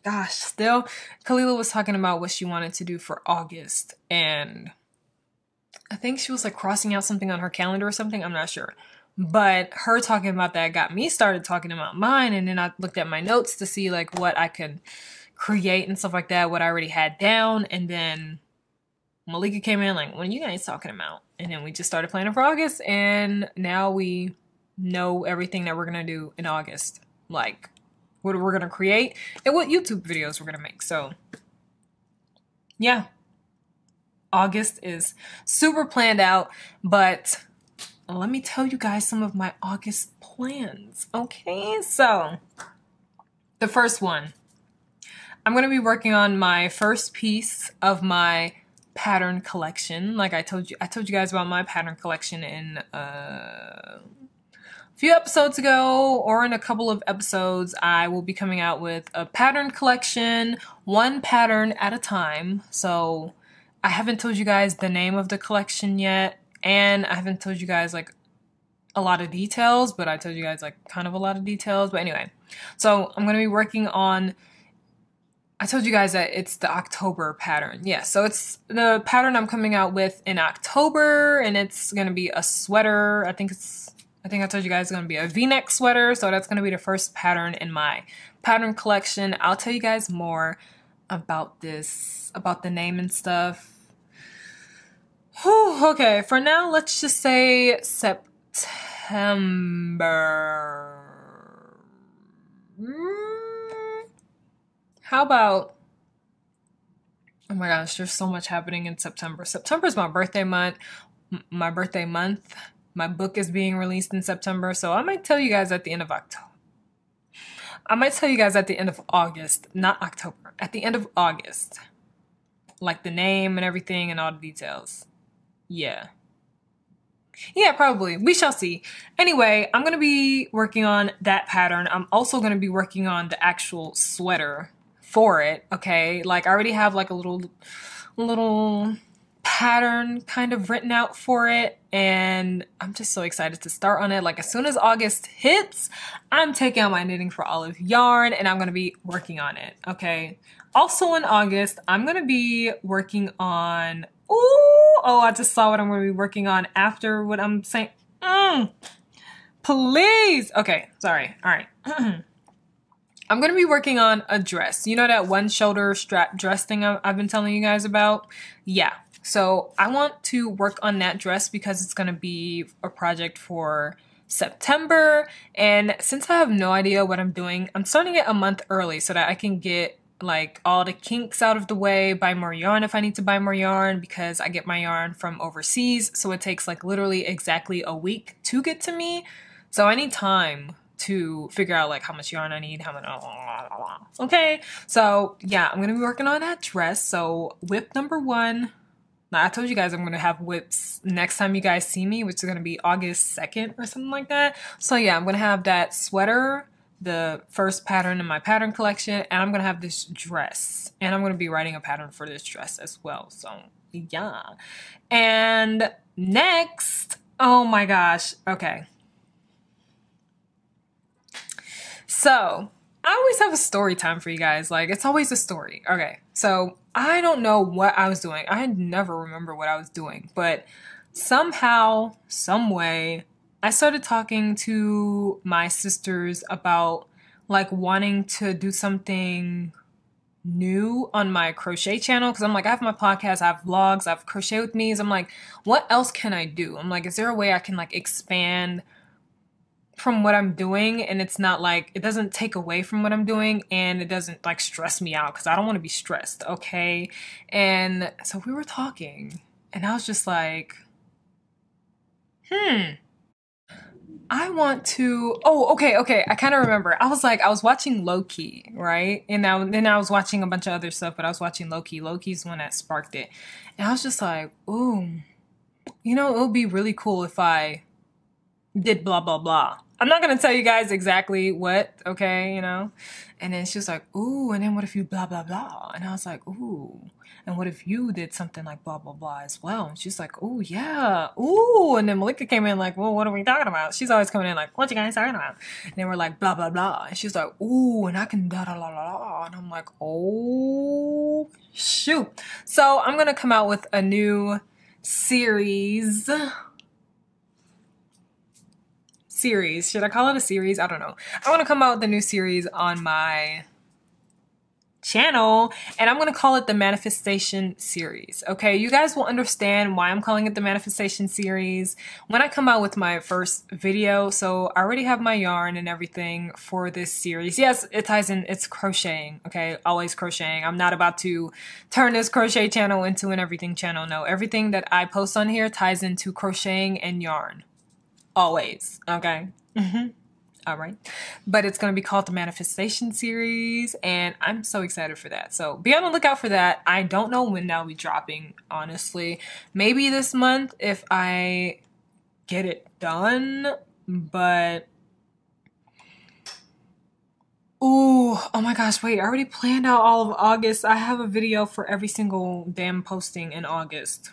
Gosh, still, Kalila was talking about what she wanted to do for August, and I think she was like crossing out something on her calendar or something, I'm not sure. But her talking about that got me started talking about mine, and then I looked at my notes to see like what I could create and stuff like that, what I already had down, and then Malika came in like, what are you guys talking about? And then we just started planning for August, and now we know everything that we're gonna do in August, like what we're gonna create and what YouTube videos we're gonna make. So yeah, August is super planned out, but let me tell you guys some of my August plans. Okay, so the first one, I'm going to be working on my first piece of my pattern collection. Like I told you guys about my pattern collection in a few episodes ago, or in a couple of episodes. I will be coming out with a pattern collection, 1 pattern at a time. So I haven't told you guys the name of the collection yet, and I haven't told you guys like a lot of details, but I told you guys like kind of a lot of details. But anyway, so I'm going to be working on, I told you guys that it's the October pattern. Yeah, so it's the pattern I'm coming out with in October, and it's going to be a sweater. I think I told you guys it's going to be a V-neck sweater, so that's going to be the first pattern in my pattern collection. I'll tell you guys more about this, about the name and stuff. Whew, okay, for now, let's just say September. How about, oh my gosh, there's so much happening in September. September is my birthday month. My book is being released in September, so I might tell you guys at the end of October. I might tell you guys at the end of August, not October, at the end of August. Like the name and everything and all the details. Yeah. Yeah, probably. We shall see. Anyway, I'm going to be working on that pattern. I'm also going to be working on the actual sweater for it, okay? Like I already have like a little pattern kind of written out for it, and I'm just so excited to start on it. Like as soon as August hits, I'm taking out my Knitting for Olive yarn and I'm going to be working on it, okay? Also in August, I'm going to be working on, oh, I just saw what I'm going to be working on after what I'm saying. Please. Okay, sorry. All right. I'm going to be working on a dress. You know that one shoulder strap dress thing I've been telling you guys about? Yeah. So I want to work on that dress because it's going to be a project for September. And since I have no idea what I'm doing, I'm starting it a month early so that I can get like all the kinks out of the way, buy more yarn if I need to buy more yarn, because I get my yarn from overseas, so it takes like literally exactly a week to get to me. So I need time to figure out like how much yarn I need, how much, okay? So yeah, I'm gonna be working on that dress. So whip number 1. Now, I told you guys I'm going to have whips next time you guys see me, which is going to be August 2nd or something like that. So yeah, I'm going to have that sweater, the first pattern in my pattern collection, and I'm going to have this dress. And I'm going to be writing a pattern for this dress as well. So yeah. And next, oh my gosh. Okay. So I always have a story time for you guys. Like, it's always a story. Okay, so I don't know what I was doing. I never remember what I was doing, but somehow, some way, I started talking to my sisters about like wanting to do something new on my crochet channel, because I'm like, I have my podcast, I have vlogs, I have Crochet with Me. I'm like, what else can I do? I'm like, is there a way I can like expand from what I'm doing, and it's not like, it doesn't take away from what I'm doing, and it doesn't like stress me out, because I don't want to be stressed, okay? And so we were talking, and I was just like, I want to, okay, I kind of remember. I was like, I was watching Loki, right? And then I was watching a bunch of other stuff, but I was watching Loki. Loki's the one that sparked it. And I was just like, ooh, you know, it would be really cool if I did blah, blah, blah. I'm not going to tell you guys exactly what, okay, you know? And then she was like, ooh, and then what if you blah, blah, blah? And I was like, ooh, and what if you did something like blah, blah, blah as well? And she's like, ooh, yeah, ooh. And then Malika came in like, well, what are we talking about? She's always coming in like, what you guys talking about? And then we're like, blah, blah, blah. And she's like, ooh, and I can da, da, da, da, da. And I'm like, oh, shoot. So I'm going to come out with a new series. Should I call it a series? I don't know. I want to come out with a new series on my channel, and I'm going to call it the Manifestation Series. Okay, you guys will understand why I'm calling it the Manifestation Series when I come out with my first video. So I already have my yarn and everything for this series. Yes, it ties in, it's crocheting, okay? Always crocheting. I'm not about to turn this crochet channel into an everything channel. No, everything that I post on here ties into crocheting and yarn. Always, okay? All right. But it's going to be called the Manifestation Series, and I'm so excited for that. So be on the lookout for that. I don't know when that'll be dropping, honestly. Maybe this month if I get it done, but... Ooh, oh my gosh, wait, I already planned out all of August. I have a video for every single damn posting in August.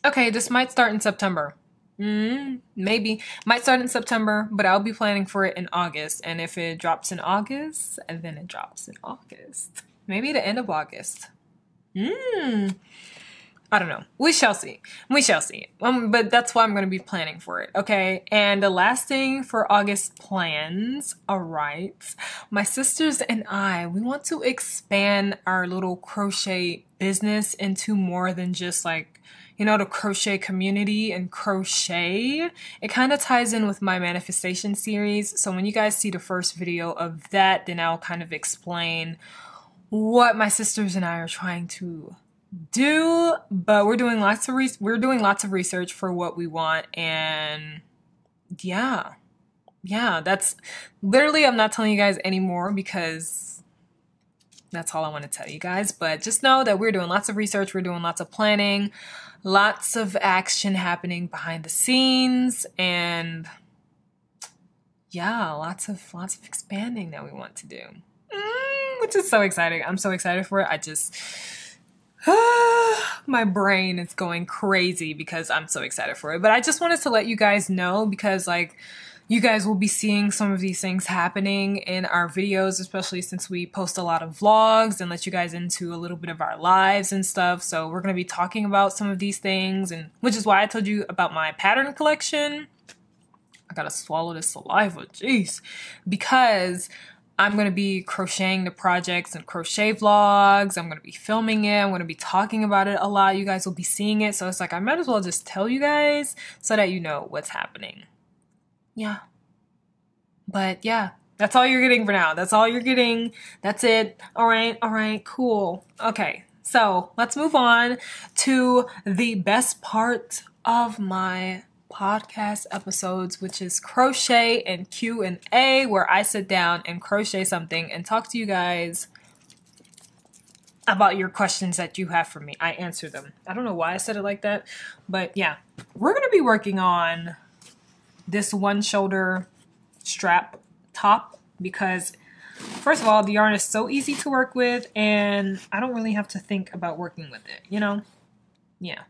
Okay, this might start in September. Maybe. Might start in September, but I'll be planning for it in August. And if it drops in August, and then it drops in August. Maybe the end of August. I don't know. We shall see. We shall see. But that's why I'm going to be planning for it, okay? And the last thing for August plans, all right, my sisters and I, we want to expand our little crochet business into more than just like, you know, the crochet community and crochet. It kind of ties in with my manifestation series. So when you guys see the first video of that, then I'll kind of explain what my sisters and I are trying to do. But we're doing lots of research for what we want, and yeah, that's literally, I'm not telling you guys anymore because that's all I want to tell you guys. But just know that we're doing lots of research, we're doing lots of planning, lots of action happening behind the scenes, and yeah, lots of expanding that we want to do, which is so exciting. I'm so excited for it. I just my brain is going crazy because I'm so excited for it. But I just wanted to let you guys know, because like, you guys will be seeing some of these things happening in our videos, especially since we post a lot of vlogs and let you guys into a little bit of our lives and stuff. So we're going to be talking about some of these things, and which is why I told you about my pattern collection. I gotta swallow this saliva, jeez, because I'm going to be crocheting the projects and crochet vlogs. I'm going to be filming it. I'm going to be talking about it a lot. You guys will be seeing it. So it's like, I might as well just tell you guys so that you know what's happening. Yeah. But yeah, That's all you're getting for now. That's all you're getting. That's it. All right, cool. Okay, so let's move on to the best part of my podcast episodes, which is crochet and Q&A, where I sit down and crochet something and talk to you guys about your questions that you have for me. I answer them. I don't know why I said it like that, but yeah. We're going to be working on this one shoulder strap top because first of all, the yarn is so easy to work with and I don't really have to think about working with it, you know? Yeah.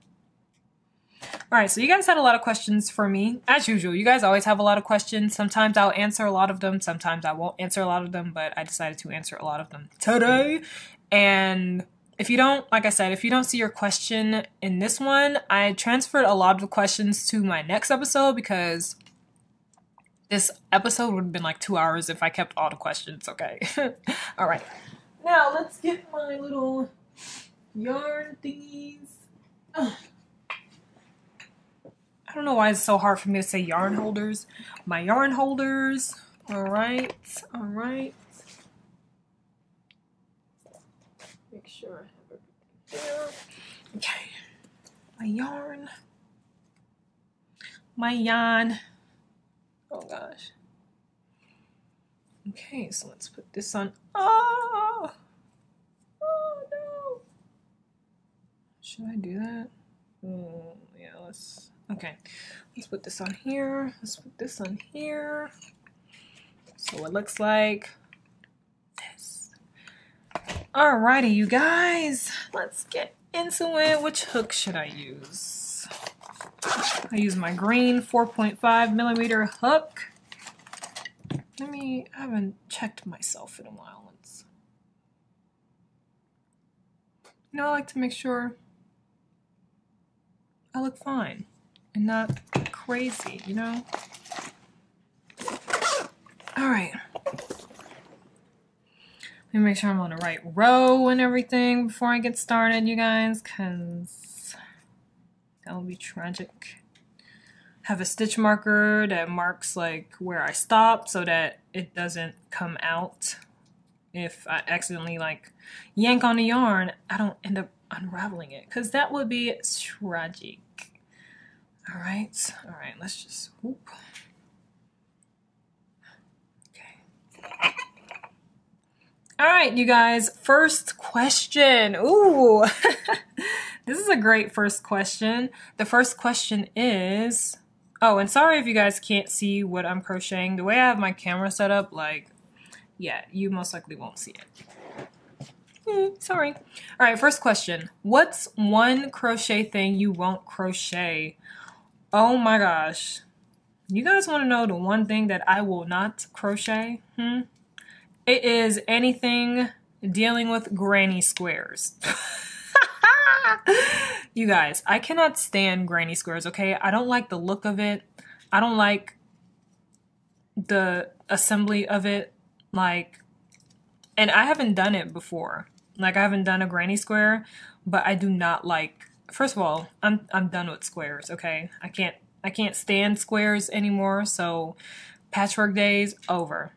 All right, so you guys had a lot of questions for me. As usual, you guys always have a lot of questions. Sometimes I'll answer a lot of them. Sometimes I won't answer a lot of them, but I decided to answer a lot of them today. And if you don't, like I said, if you don't see your question in this one, I transferred a lot of the questions to my next episode because this episode would have been like 2 hours if I kept all the questions, okay? All right. Now, let's get my little yarn thingies. Ugh. I don't know why it's so hard for me to say yarn holders. My yarn holders. All right. Make sure I have everything here. Okay. My yarn. Oh gosh. Okay, so let's put this on. Oh no. Should I do that? Oh yeah, okay. Let's put this on here. Let's put this on here. So it looks like this. Alrighty, you guys. Let's get into it. Which hook should I use? I use my green 4.5 millimeter hook. I haven't checked myself in a while. You know, I like to make sure I look fine and not crazy, you know? All right. Let me make sure I'm on the right row and everything before I get started, you guys, because that would be tragic. Have a stitch marker that marks like where I stopped so that it doesn't come out. If I accidentally like yank on the yarn, I don't end up unraveling it because that would be tragic. All right, let's just whoop. Okay. All right, you guys, first question. Ooh, this is a great first question. The first question is, oh, and sorry if you guys can't see what I'm crocheting. The way I have my camera set up, like, yeah, you most likely won't see it. Sorry. All right, first question. What's one crochet thing you won't crochet? Oh my gosh. You guys want to know the one thing that I will not crochet? It is anything dealing with granny squares. You guys, I cannot stand granny squares, okay? I don't like the look of it. I don't like the assembly of it. Like, and I haven't done it before. Like, I haven't done a granny square, but I do not like, first of all, I'm done with squares, okay? I can't stand squares anymore, so patchwork days over.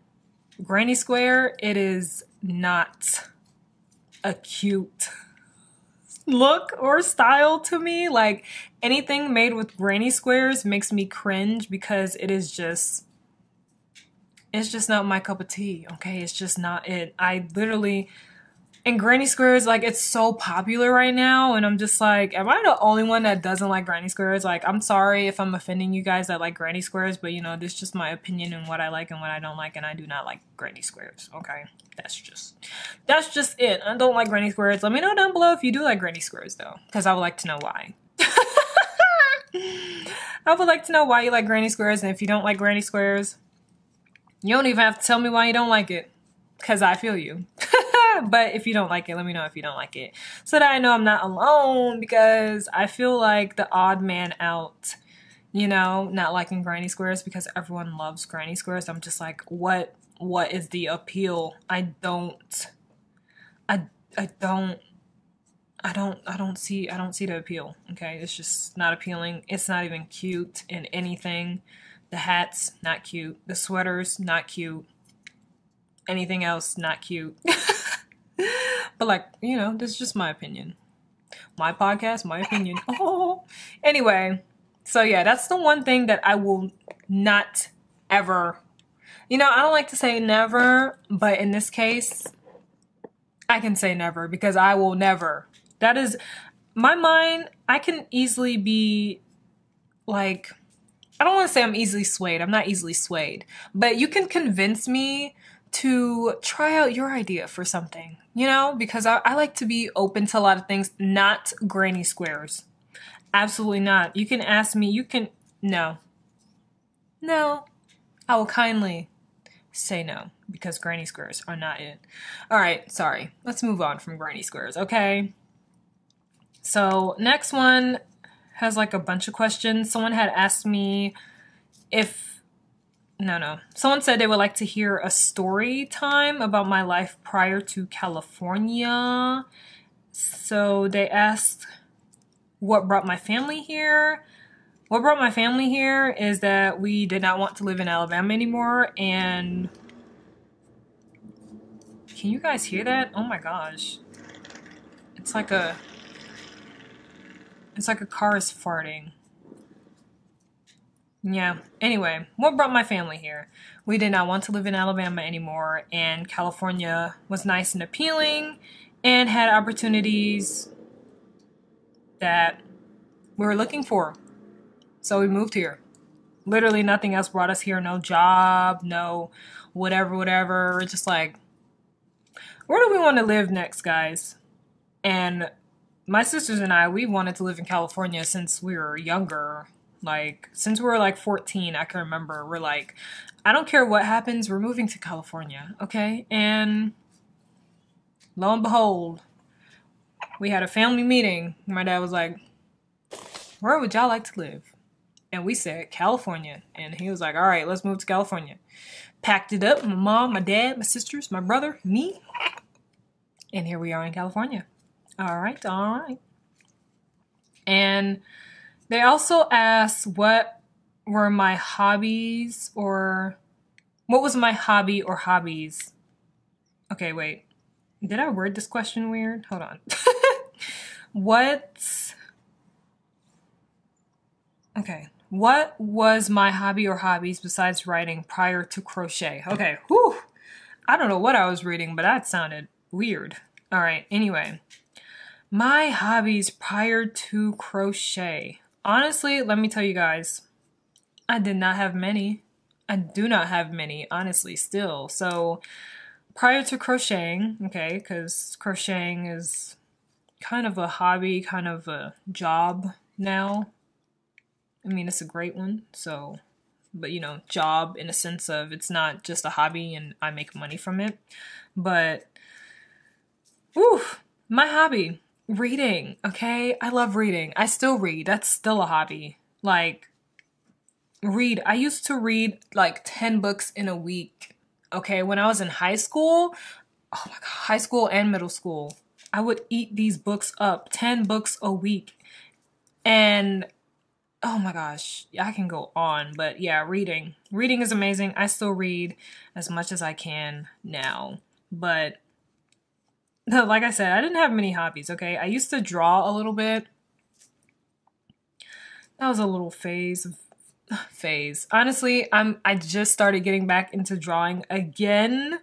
Granny square, it is not a cute look or style to me. Like, anything made with granny squares makes me cringe because it's just not my cup of tea, okay? It's just not it. I literally, and granny squares, like, it's so popular right now, and I'm just like, am I the only one that doesn't like granny squares? Like, I'm sorry if I'm offending you guys that like granny squares, but you know, this is just my opinion and what I like and what I don't like, and I do not like granny squares, okay? That's just it. I don't like granny squares. Let me know down below if you do like granny squares, though, because I would like to know why. I would like to know why you like granny squares, and if you don't like granny squares, you don't even have to tell me why you don't like it, because I feel you. But if you don't like it, let me know if you don't like it, so that I know I'm not alone, because I feel like the odd man out, you know, not liking granny squares because everyone loves granny squares. I'm just like, what is the appeal? I don't see the appeal, okay? It's just not appealing. It's not even cute in anything. The hats, not cute. The sweaters, not cute. anything else not cute. But like, you know, this is just my opinion. My podcast, my opinion. Oh, anyway. So yeah, that's the one thing that I will not ever, you know, I don't like to say never, but in this case, I can say never because I will never. That is my mind. I can easily be like, I don't want to say I'm easily swayed. I'm not easily swayed, but you can convince me to try out your idea for something, you know, because I like to be open to a lot of things, not granny squares. Absolutely not. You can ask me, you can, no. No, I will kindly say no because granny squares are not it. All right, sorry. Let's move on from granny squares, okay? So next one has like a bunch of questions. Someone had asked me if, someone said they would like to hear a story time about my life prior to California. So they asked what brought my family here. What brought my family here is that we did not want to live in Alabama anymore. And can you guys hear that? Oh my gosh. It's like a car is farting. Yeah. Anyway, what brought my family here? We did not want to live in Alabama anymore, and California was nice and appealing and had opportunities that we were looking for. So we moved here. Literally nothing else brought us here. No job, no whatever. We're just like, where do we want to live next, guys? And my sisters and I, we wanted to live in California since we were younger. Like, since we were like 14, I can remember. We're like, I don't care what happens, we're moving to California, okay? And lo and behold, we had a family meeting. My dad was like, where would y'all like to live? And we said, California. And he was like, all right, let's move to California. Packed it up, my mom, my dad, my sisters, my brother, me. And here we are in California. All right. And they also asked what were my hobbies or what was my hobby or hobbies. Okay, wait. Did I word this question weird? Hold on. What was my hobby or hobbies besides writing prior to crochet? Okay, whew. I don't know what I was reading, but that sounded weird. All right, anyway. My hobbies prior to crochet. Honestly, let me tell you guys, I did not have many. I do not have many, honestly, still. So prior to crocheting, okay, because crocheting is kind of a hobby, kind of a job now. I mean, it's a great one, so, but you know, job in a sense of it's not just a hobby and I make money from it. But, whew, my hobby. Reading, okay? I love reading. I still read. That's still a hobby. Like, read. I used to read like 10 books in a week, okay? When I was in high school, oh my God, high school and middle school, I would eat these books up, 10 books a week. And, oh my gosh, I can go on. But yeah, reading. Reading is amazing. I still read as much as I can now. But like I said, I didn't have many hobbies, okay? I used to draw a little bit. That was a little phase. Honestly, I just started getting back into drawing again.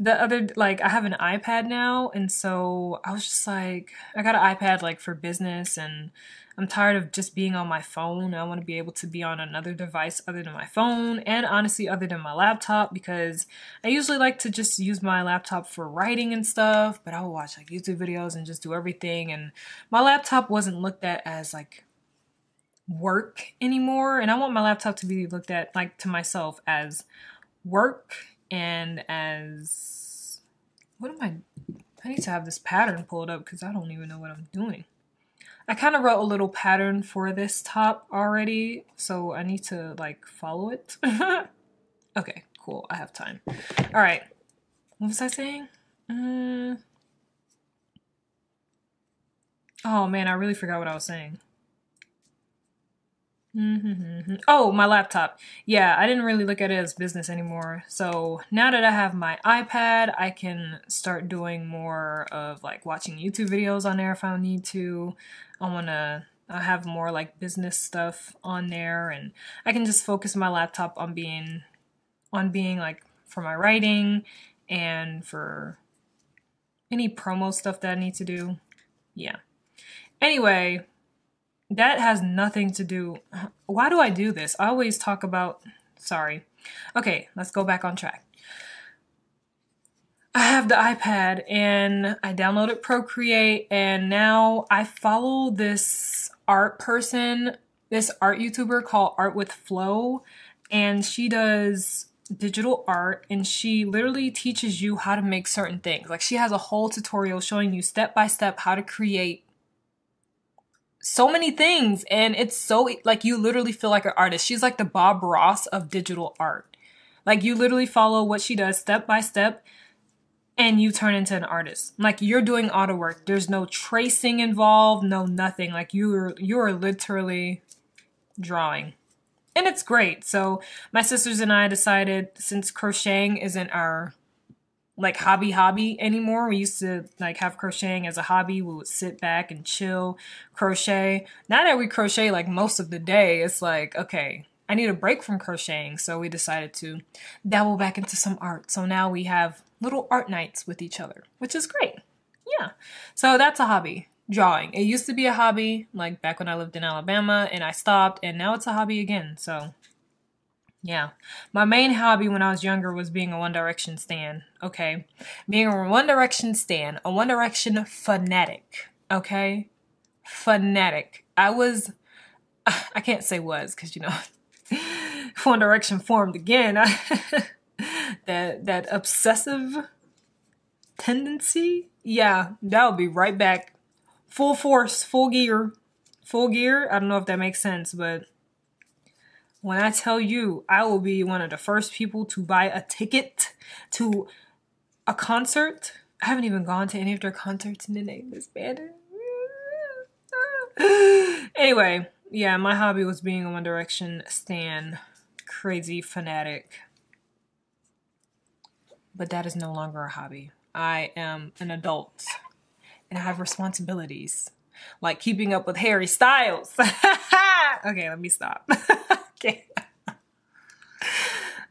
I have an iPad now, and so I was just like, I got an iPad like for business, and I'm tired of just being on my phone. I want to be able to be on another device other than my phone, and honestly other than my laptop, because I usually like to just use my laptop for writing and stuff, but I will watch like YouTube videos and just do everything, and my laptop wasn't looked at as like work anymore, and I want my laptop to be looked at like to myself as work and as I need to have this pattern pulled up because I don't even know what I'm doing. I kind of wrote a little pattern for this top already, so I need to like follow it. Okay, cool. I have time. All right. What was I saying? Oh man, I really forgot what I was saying. Oh, my laptop. Yeah, I didn't really look at it as business anymore. So now that I have my iPad, I can start doing more of like watching YouTube videos on there if I need to. I have more like business stuff on there, and I can just focus my laptop on being like for my writing and for any promo stuff that I need to do. Yeah. Anyway, that has nothing to do. Why do I do this? I always talk about, sorry. Okay, let's go back on track. I have the iPad and I downloaded Procreate, and now I follow this art person, this art YouTuber called Art with Flow, and she does digital art, and she literally teaches you how to make certain things. Like, she has a whole tutorial showing you step by step how to create so many things, and it's so like you literally feel like an artist. She's like the Bob Ross of digital art. Like, you literally follow what she does step by step and you turn into an artist. Like, you're doing auto work. There's no tracing involved, no nothing. Like, you're literally drawing. And it's great. So my sisters and I decided, since crocheting isn't our like hobby anymore. We used to like have crocheting as a hobby. We would sit back and chill, crochet. Now that we crochet like most of the day, it's like, okay, I need a break from crocheting. So we decided to dabble back into some art. So now we have little art nights with each other, which is great. Yeah. So that's a hobby, drawing. It used to be a hobby like back when I lived in Alabama, and I stopped, and now it's a hobby again. So yeah, my main hobby when I was younger was being a One Direction stan, okay? Being a One Direction stan, a One Direction fanatic, okay? Fanatic. I can't say was, because, you know, One Direction formed again. That obsessive tendency, yeah, that'll be right back. Full force, full gear. Full gear, I don't know if that makes sense, but when I tell you, I will be one of the first people to buy a ticket to a concert. I haven't even gone to any of their concerts in the name of this band. Anyway, yeah, my hobby was being a One Direction stan, crazy fanatic. But that is no longer a hobby. I am an adult and I have responsibilities, like keeping up with Harry Styles. Okay, let me stop. Okay.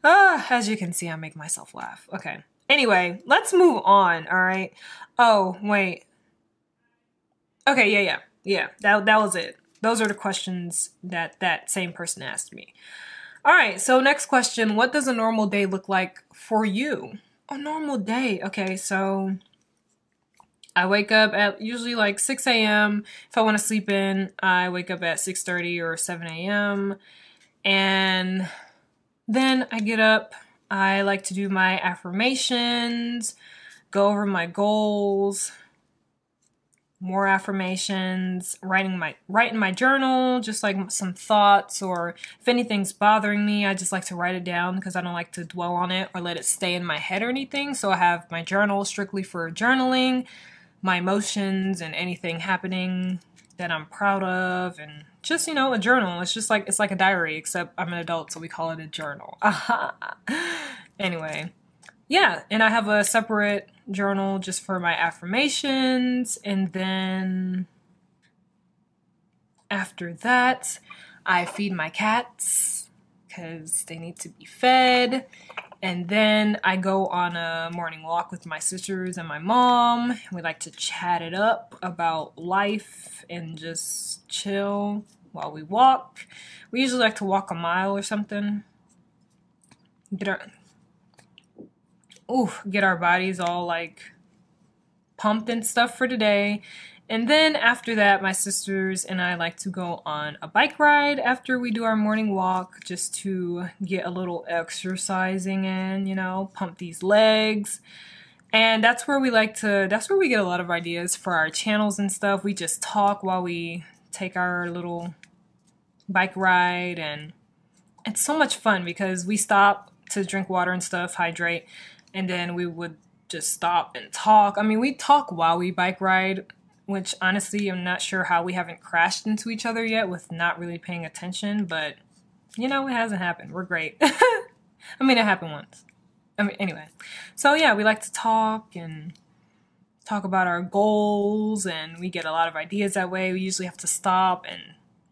As you can see, I make myself laugh. Okay. Anyway, let's move on, all right? Oh, wait. Okay, yeah. That was it. Those are the questions that same person asked me. All right, so next question. What does a normal day look like for you? A normal day. Okay, so I wake up at usually like 6 a.m. If I want to sleep in, I wake up at 6:30 or 7 a.m. And then I get up. I like to do my affirmations, go over my goals, more affirmations, writing my journal, just like some thoughts, or if anything's bothering me, I just like to write it down because I don't like to dwell on it or let it stay in my head or anything. So I have my journal strictly for journaling, my emotions and anything happening that I'm proud of, and just, you know, a journal. It's just like, it's like a diary, except I'm an adult, so we call it a journal. Anyway, yeah, and I have a separate journal just for my affirmations, and then after that, I feed my cats because they need to be fed. And then I go on a morning walk with my sisters and my mom. We like to chat it up about life and just chill while we walk. We usually like to walk a mile or something. Get our bodies all like pumped and stuff for today. And then after that, my sisters and I like to go on a bike ride after we do our morning walk, just to get a little exercising in, you know, pump these legs. And that's where we get a lot of ideas for our channels and stuff. We just talk while we take our little bike ride, and it's so much fun because we stop to drink water and stuff, hydrate, and then we would just stop and talk. I mean, we talk while we bike ride. which honestly, I'm not sure how we haven't crashed into each other yet with not really paying attention, but you know, it hasn't happened. We're great. I mean, it happened once. I mean, anyway. So yeah, we like to talk and talk about our goals, and we get a lot of ideas that way. We usually have to stop and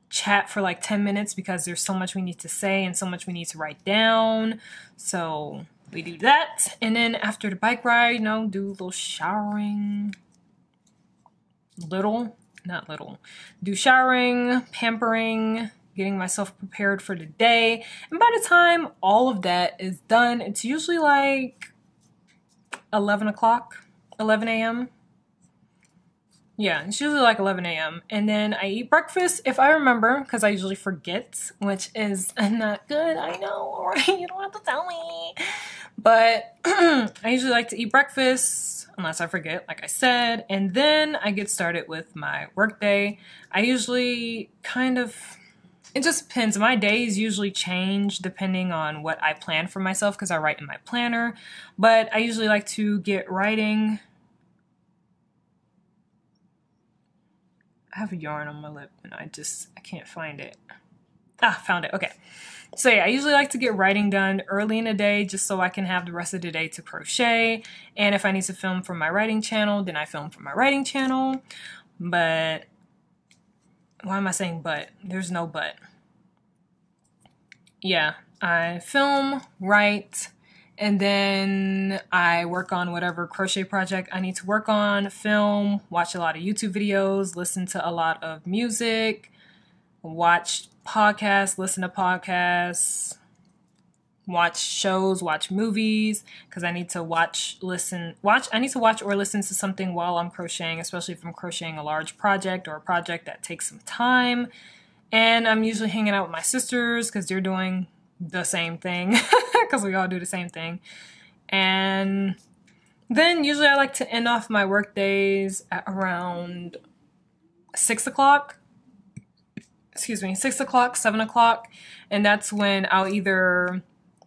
chat for like 10 minutes because there's so much we need to say and so much we need to write down. So we do that. And then after the bike ride, you know, do a little showering. Do showering, pampering, getting myself prepared for the day. And by the time all of that is done, it's usually like 11 a.m. Yeah, it's usually like 11 a.m. And then I eat breakfast if I remember, because I usually forget, which is not good. I know, right? You don't have to tell me. But I usually like to eat breakfast, unless I forget, like I said. And then I get started with my work day. I usually it just depends. My days usually change depending on what I plan for myself, because I write in my planner. But I usually like to get writing. I have a yarn on my lip and I can't find it. Ah, found it. Okay. So yeah, I usually like to get writing done early in the day just so I can have the rest of the day to crochet. And if I need to film for my writing channel, then I film for my writing channel. But why am I saying but? There's no but. Yeah, I film, write, and then I work on whatever crochet project I need to work on, film, watch a lot of YouTube videos, listen to a lot of music, watch podcasts, listen to podcasts, watch shows, watch movies, because I need to watch or listen to something while I'm crocheting, especially if I'm crocheting a large project or a project that takes some time. And I'm usually hanging out with my sisters because they're doing the same thing, because we all do the same thing. And then usually I like to end off my work days at around 6 o'clock. 6 o'clock, 7 o'clock. And that's when I'll either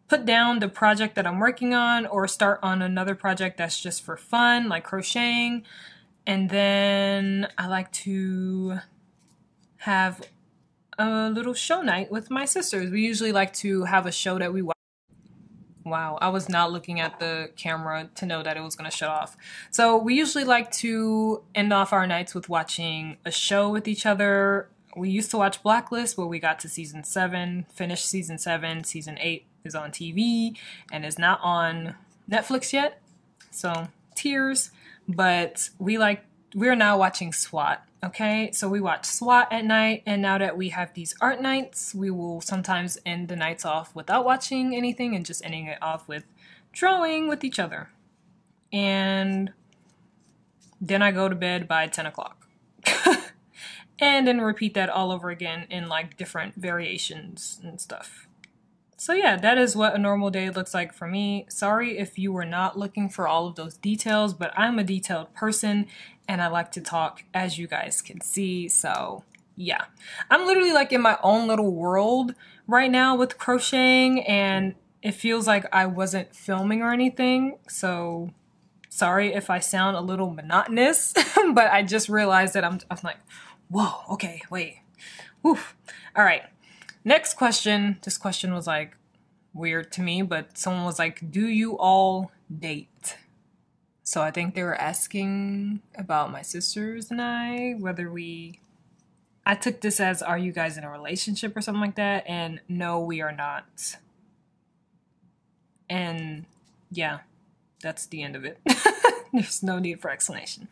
put down the project that I'm working on or start on another project that's just for fun, like crocheting. And then I like to have a little show night with my sisters. We usually like to have a show that we watch. Wow, I was not looking at the camera to know that it was going to shut off. So we usually like to end off our nights with watching a show with each other. We used to watch Blacklist, but we got to season 7, finished season 7. Season 8 is on TV and is not on Netflix yet. So tears, but we're now watching SWAT. Okay, so we watch SWAT at night, and now that we have these art nights, we will sometimes end the nights off without watching anything and just ending it off with drawing with each other. And then I go to bed by 10 o'clock. And then repeat that all over again in like different variations and stuff. So yeah, that is what a normal day looks like for me. Sorry if you were not looking for all of those details, but I'm a detailed person and I like to talk, as you guys can see. So yeah, I'm literally like in my own little world right now with crocheting, and it feels like I wasn't filming or anything. So sorry if I sound a little monotonous, but I just realized that I'm like, whoa, okay, wait. Oof. All right. Next question. This question was like weird to me, but someone was like, do you all date? So I think they were asking about my sisters and I, I took this as, are you guys in a relationship or something like that? And no, we are not. And yeah, that's the end of it. There's no need for explanation.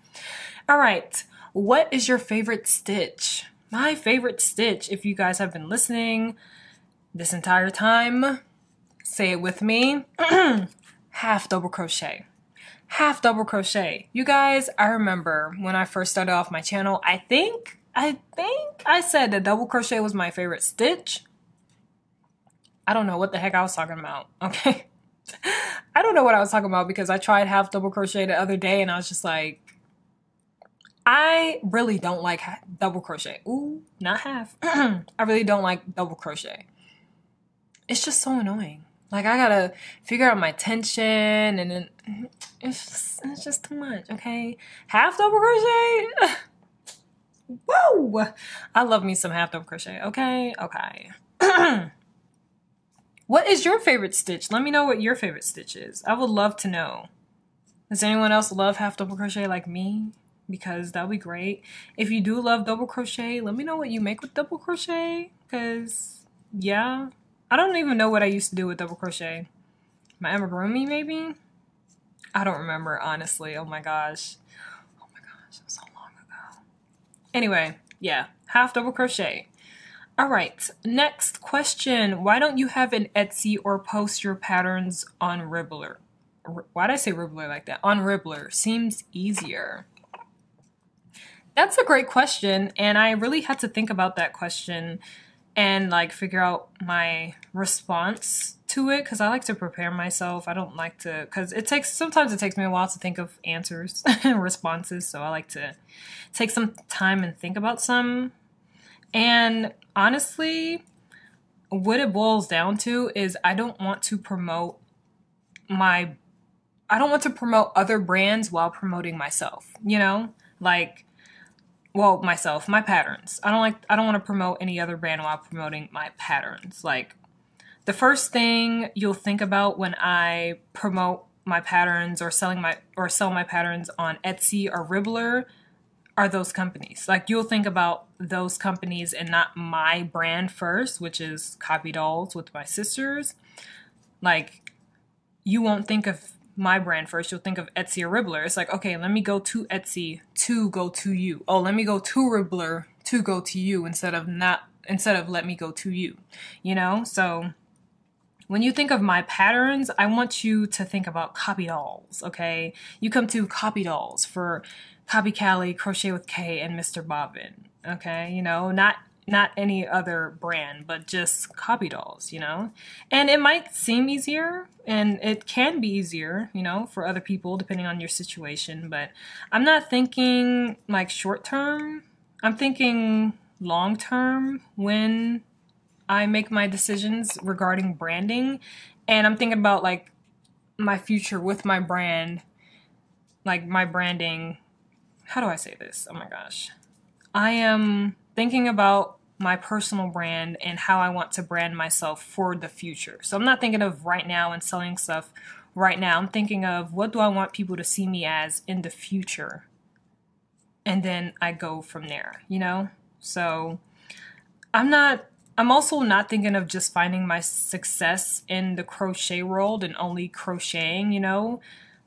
All right. What is your favorite stitch? My favorite stitch, if you guys have been listening this entire time, say it with me. Half double crochet. Half double crochet. You guys, I remember when I first started off my channel, I think I said that double crochet was my favorite stitch. I don't know what the heck I was talking about, okay? I don't know what I was talking about because I tried half double crochet the other day and I was just like, I really don't like double crochet. Ooh, not half. I really don't like double crochet. It's just so annoying. Like, I gotta figure out my tension, and then it's just too much, okay? Half double crochet? Whoa! I love me some half double crochet. Okay, okay. What is your favorite stitch? Let me know what your favorite stitch is. I would love to know. Does anyone else love half double crochet like me? Because that would be great. If you do love double crochet, let me know what you make with double crochet. Because, yeah. I don't even know what I used to do with double crochet. My amigurumi, maybe? I don't remember, honestly. Oh my gosh. Oh my gosh, so long ago. Anyway, yeah. Half double crochet. All right, next question. Why don't you have an Etsy or post your patterns on Ribbler? Why did I say Ribbler like that? On Ribbler. Seems easier. That's a great question, and I really had to think about that question and like figure out my response to it, because I like to prepare myself. I don't like to, because sometimes it takes me a while to think of answers and responses, so I like to take some time and think about some. And honestly, what it boils down to is I don't want to promote other brands while promoting myself, you know? Like, well, myself, my patterns. I don't want to promote any other brand while promoting my patterns. Like, the first thing you'll think about when I promote my patterns or sell my patterns on Etsy or Ribbler are those companies. Like, you'll think about those companies and not my brand first, which is Copy Dolls with my sisters. Like, you won't think of my brand first. You'll think of Etsy or Ribbler. It's like, okay, let me go to Etsy to go to you. Oh, let me go to Ribbler to go to you instead of let me go to you, you know? So when you think of my patterns, I want you to think about Copy Dolls, okay? You come to Copy Dolls for Copy Kaye, Crochet with Kaye, and Mr. Bobbin, okay? You know, not any other brand, but just Copy Dolls, you know? And it might seem easier, and it can be easier, you know, for other people, depending on your situation, but I'm not thinking like short term. I'm thinking long term when I make my decisions regarding branding, and I'm thinking about like my future with my brand, like my branding. How do I say this? Oh my gosh. I am thinking about my personal brand and how I want to brand myself for the future. So I'm not thinking of right now and selling stuff right now. I'm thinking of what do I want people to see me as in the future? And then I go from there, you know? So I'm also not thinking of just finding my success in the crochet world and only crocheting, you know?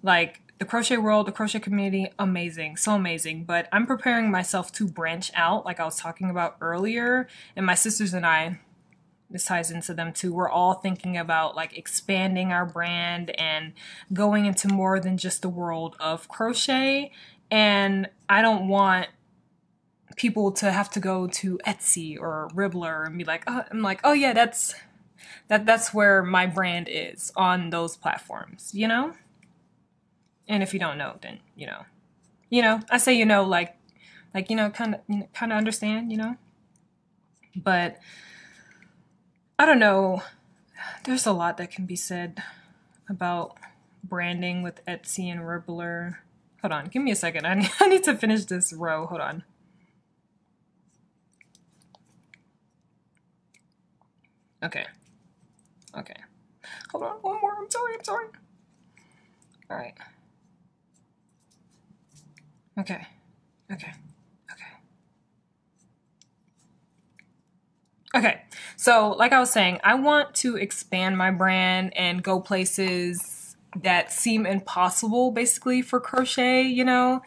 Like, the crochet world, the crochet community, amazing, so amazing. But I'm preparing myself to branch out, like I was talking about earlier. And my sisters and I, this ties into them too, we're all thinking about like expanding our brand and going into more than just the world of crochet. And I don't want people to have to go to Etsy or Ribbler and be like, oh, I'm like, oh yeah, that's where my brand is, on those platforms, you know? And if you don't know, then you know, I say, you know, like, you know, kind of understand, you know, but I don't know. There's a lot that can be said about branding with Etsy and Ribbler. Hold on, give me a second. I need to finish this row. Hold on. Okay. Hold on, one more. I'm sorry. All right. Okay. So like I was saying, I want to expand my brand and go places that seem impossible, basically, for crochet, you know?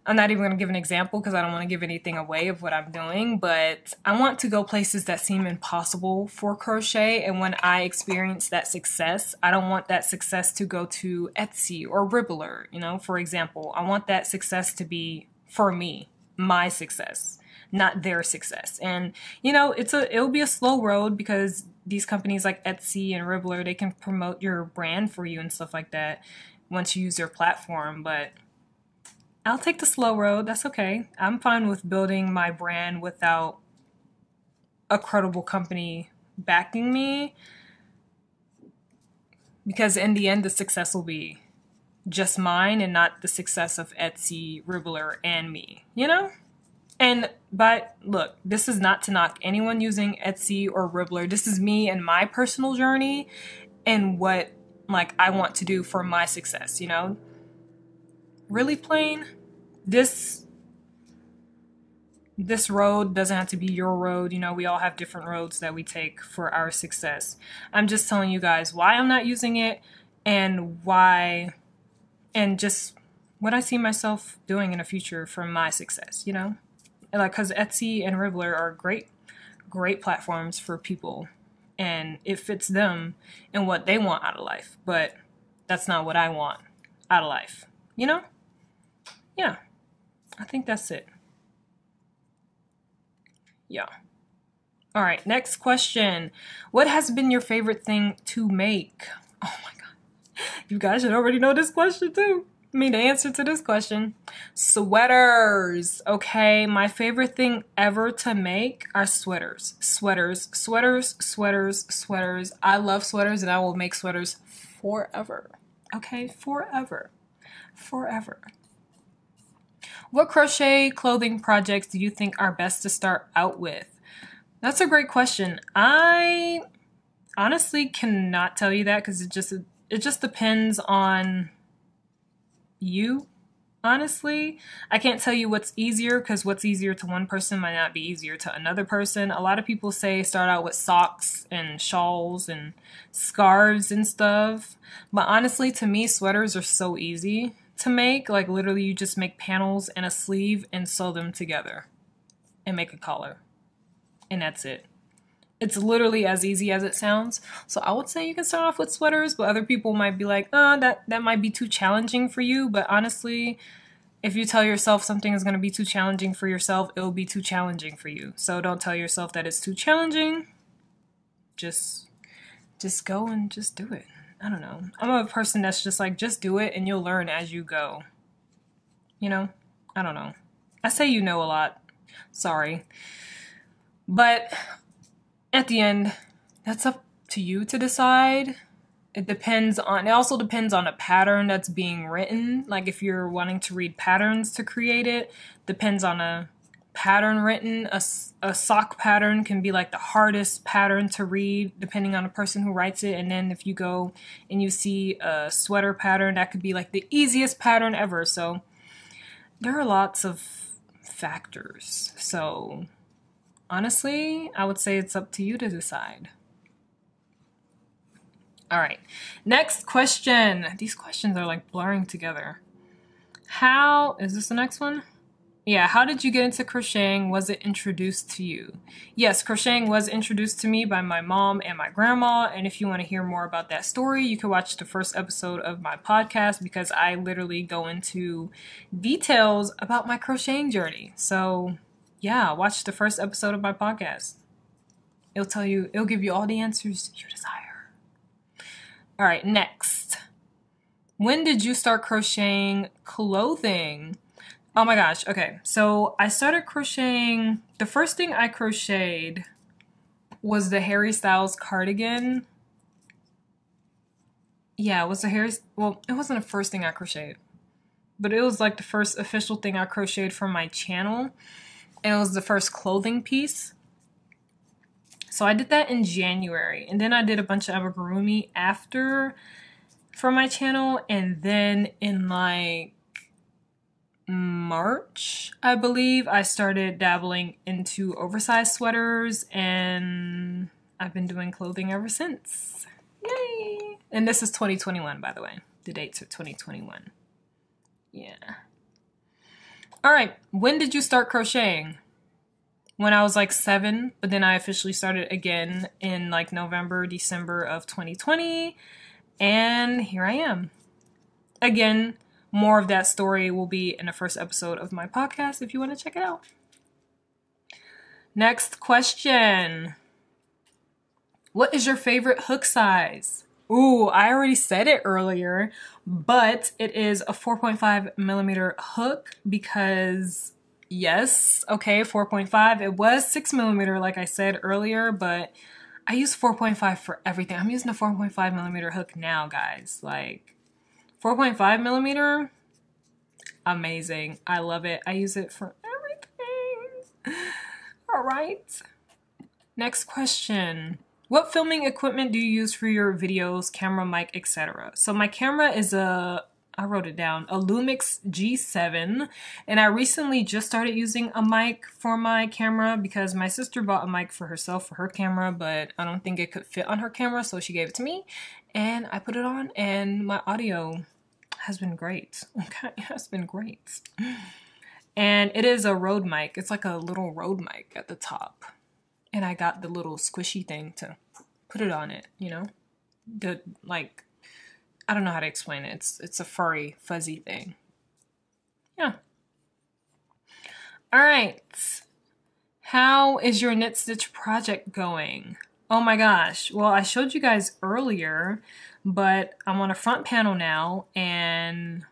I'm not even going to give an example because I don't want to give anything away of what I'm doing, but I want to go places that seem impossible for crochet, and when I experience that success, I don't want that success to go to Etsy or Ribbler, you know, for example. I want that success to be, for me, my success, not their success. And, you know, it'll be a slow road because these companies like Etsy and Ribbler, they can promote your brand for you and stuff like that once you use their platform, but I'll take the slow road. That's okay. I'm fine with building my brand without a credible company backing me, because in the end, the success will be just mine and not the success of Etsy, Ribbler, and me, you know? But look, this is not to knock anyone using Etsy or Ribbler. This is me and my personal journey and what like I want to do for my success, you know? Really plain. This road doesn't have to be your road. You know, we all have different roads that we take for our success. I'm just telling you guys why I'm not using it and why, and just what I see myself doing in the future for my success, you know? Like, because Etsy and Ribbler are great platforms for people, and it fits them and what they want out of life, but that's not what I want out of life, you know? Yeah, I think that's it. Yeah. All right, next question. What has been your favorite thing to make? Oh my God. You guys should already know this question too. I mean, the answer to this question. Sweaters. Okay, my favorite thing ever to make are sweaters. Sweaters, sweaters, sweaters, sweaters. I love sweaters and I will make sweaters forever. Okay, forever. Forever. What crochet clothing projects do you think are best to start out with? That's a great question. I honestly cannot tell you that because it just depends on you. Honestly, I can't tell you what's easier because what's easier to one person might not be easier to another person. A lot of people say start out with socks and shawls and scarves and stuff. But honestly, to me, sweaters are so easy to make. Like literally you just make panels and a sleeve and sew them together and make a collar. And that's it. It's literally as easy as it sounds. So I would say you can start off with sweaters, but other people might be like, oh, that might be too challenging for you. But honestly, if you tell yourself something is going to be too challenging for yourself, it will be too challenging for you. So don't tell yourself that it's too challenging. Just go and just do it. I don't know. I'm a person that's just like, just do it and you'll learn as you go. You know? I don't know. I say you know a lot. Sorry. But at the end, that's up to you to decide. It also depends on a pattern that's being written. Like if you're wanting to read patterns to create it, depends on a pattern written. A sock pattern can be like the hardest pattern to read depending on the person who writes it. And then if you go and you see a sweater pattern, that could be like the easiest pattern ever. So there are lots of factors. So honestly, I would say it's up to you to decide. All right, next question. These questions are like blurring together. Is this the next one? Yeah, how did you get into crocheting? Was it introduced to you? Yes, crocheting was introduced to me by my mom and my grandma. And if you want to hear more about that story, you can watch the first episode of my podcast because I literally go into details about my crocheting journey. So yeah, watch the first episode of my podcast. It'll give you all the answers you desire. All right, next. When did you start crocheting clothing? Oh my gosh, okay. So I started crocheting, the first thing I crocheted was the Harry Styles cardigan. Yeah, it was well, it wasn't the first thing I crocheted, but it was like the first official thing I crocheted for my channel. And it was the first clothing piece. So I did that in January. And then I did a bunch of amigurumi after for my channel. And then in like March, I believe, I started dabbling into oversized sweaters. And I've been doing clothing ever since. Yay! And this is 2021, by the way. The dates are 2021. Yeah. All right, when did you start crocheting? When I was like 7, but then I officially started again in like November, December of 2020, and here I am. Again, more of that story will be in the first episode of my podcast if you want to check it out. Next question. What is your favorite hook size? Ooh, I already said it earlier, but it is a 4.5 millimeter hook because yes, okay, 4.5. It was 6 millimeter like I said earlier, but I use 4.5 for everything. I'm using a 4.5 millimeter hook now, guys. Like 4.5 millimeter, amazing. I love it. I use it for everything. All right. Next question. What filming equipment do you use for your videos, camera, mic, etc.? So my camera is I wrote it down, a Lumix G7, and I recently just started using a mic for my camera because my sister bought a mic for herself for her camera, but I don't think it could fit on her camera, so she gave it to me, and I put it on, and my audio has been great. Okay, it has been great. And it is a Rode mic. It's like a little Rode mic at the top. And I got the little squishy thing to put it on it, you know? I don't know how to explain it. It's a furry, fuzzy thing. Yeah. All right. How is your knit stitch project going? Oh my gosh. Well, I showed you guys earlier, but I'm on a front panel now, and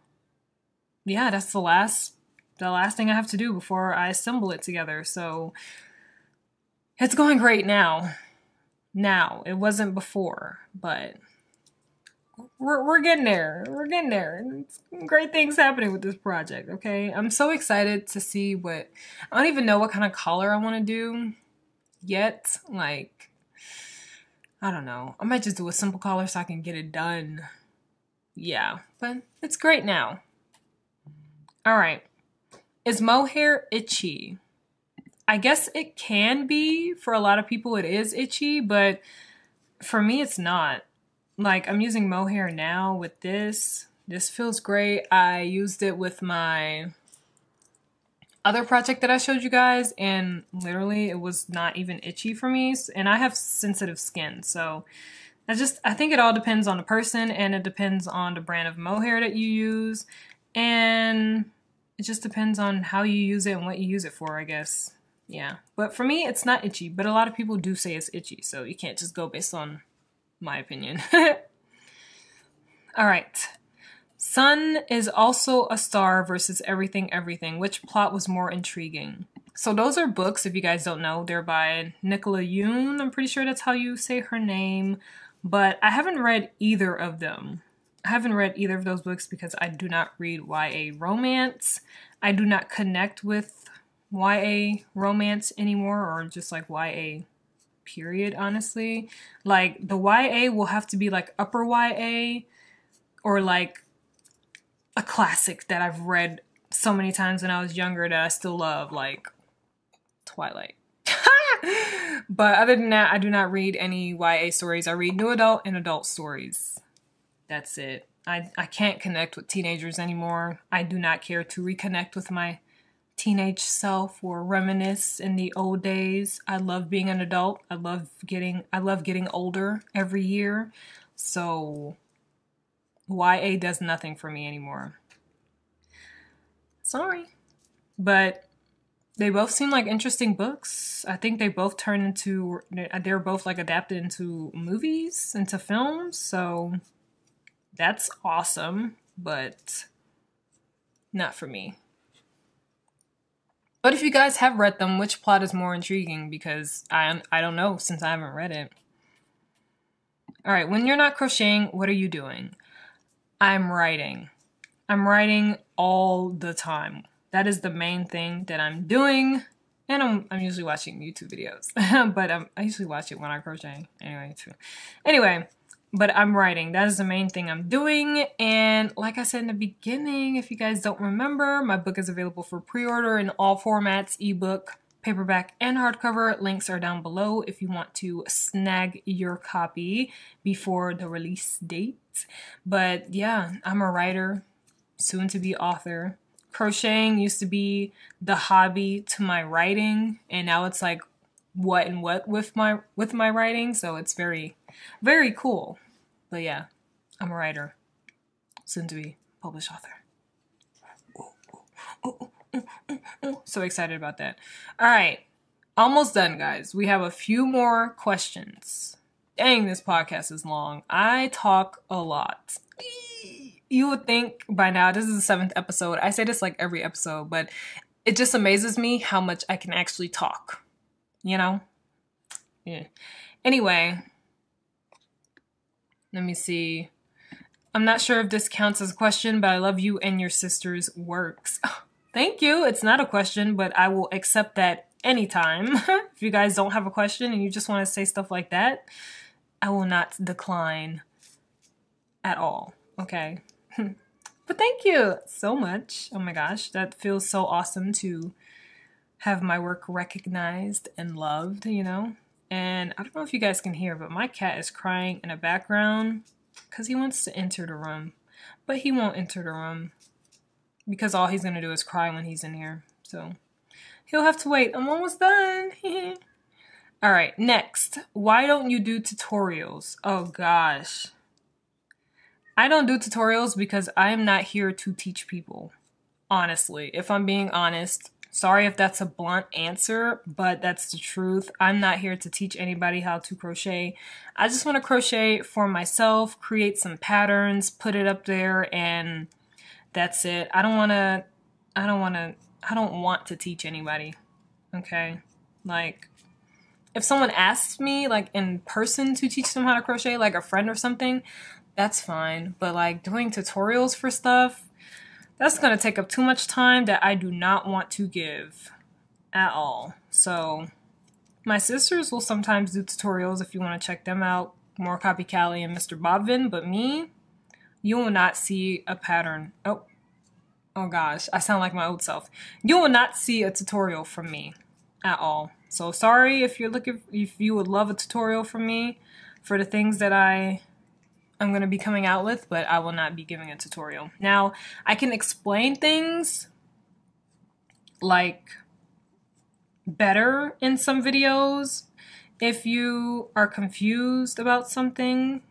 yeah, that's the last thing I have to do before I assemble it together. So it's going great now. Now, it wasn't before, but we're getting there. We're getting there. It's great things happening with this project, okay? I'm so excited to see I don't even know what kind of collar I want to do yet. Like, I don't know. I might just do a simple collar so I can get it done. Yeah, but it's great now. All right. Is mohair itchy? I guess it can be. For a lot of people it is itchy, but for me it's not. Like, I'm using mohair now with this. This feels great. I used it with my other project that I showed you guys, and literally it was not even itchy for me. And I have sensitive skin, so I think it all depends on the person, and it depends on the brand of mohair that you use, and it just depends on how you use it and what you use it for, I guess. Yeah, but for me, it's not itchy, but a lot of people do say it's itchy, so you can't just go based on my opinion. All right. Sun is also a star versus everything, everything. Which plot was more intriguing? So those are books, if you guys don't know. They're by Nicola Yoon. I'm pretty sure that's how you say her name, but I haven't read either of them. I haven't read either of those books because I do not read YA romance. I do not connect with YA romance anymore, or just like YA period, honestly. Like, the YA will have to be like upper YA, or like a classic that I've read so many times when I was younger that I still love, like Twilight. But other than that, I do not read any YA stories. I read new adult and adult stories. That's it. I can't connect with teenagers anymore. I do not care to reconnect with my teenage self or reminisce in the old days. I love being an adult. I love getting older every year. So YA does nothing for me anymore. Sorry. But they both seem like interesting books. I think they both they're both like adapted into movies, into films. So that's awesome, but not for me. But if you guys have read them, which plot is more intriguing? Because I don't know, since I haven't read it. All right, when you're not crocheting, what are you doing? I'm writing. I'm writing all the time. That is the main thing that I'm doing. And I'm usually watching YouTube videos. But I usually watch it when I crochet anyway, too. Anyway, but I'm writing. That is the main thing I'm doing. And like I said in the beginning, if you guys don't remember, my book is available for pre-order in all formats, ebook, paperback, and hardcover. Links are down below if you want to snag your copy before the release date. But yeah, I'm a writer, soon to be author. Crocheting used to be the hobby to my writing, and now it's like what and what with my writing, so it's very, very cool. But yeah, I'm a writer, soon to be published author. So excited about that. All right, almost done, guys. We have a few more questions. Dang, this podcast is long. I talk a lot. You would think by now, this is the 7th episode. I say this like every episode, but it just amazes me how much I can actually talk. You know? Yeah. Anyway, let me see. I'm not sure if this counts as a question, but I love you and your sister's works. Thank you. It's not a question, but I will accept that anytime. If you guys don't have a question and you just want to say stuff like that, I will not decline at all, okay? But thank you so much. Oh my gosh, that feels so awesome to have my work recognized and loved, you know? And I don't know if you guys can hear, but my cat is crying in the background because he wants to enter the room. But he won't enter the room because all he's gonna do is cry when he's in here. So he'll have to wait. I'm almost done. All right, next. Why don't you do tutorials? Oh gosh. I don't do tutorials because I am not here to teach people. Honestly, if I'm being honest. Sorry if that's a blunt answer, but that's the truth. I'm not here to teach anybody how to crochet. I just want to crochet for myself, create some patterns, put it up there, and that's it. I don't want to teach anybody. Okay? Like, if someone asks me, like, in person to teach them how to crochet, like a friend or something, that's fine. But, like, doing tutorials for stuff, that's going to take up too much time that I do not want to give at all. So my sisters will sometimes do tutorials if you want to check them out. More Copy Kaye and Mr. VYEN. But me, you will not see a pattern. Oh gosh, I sound like my old self. You will not see a tutorial from me at all. So sorry if you would love a tutorial from me for the things that I'm going to be coming out with, but I will not be giving a tutorial. Now, I can explain things like better in some videos. If you are confused about something,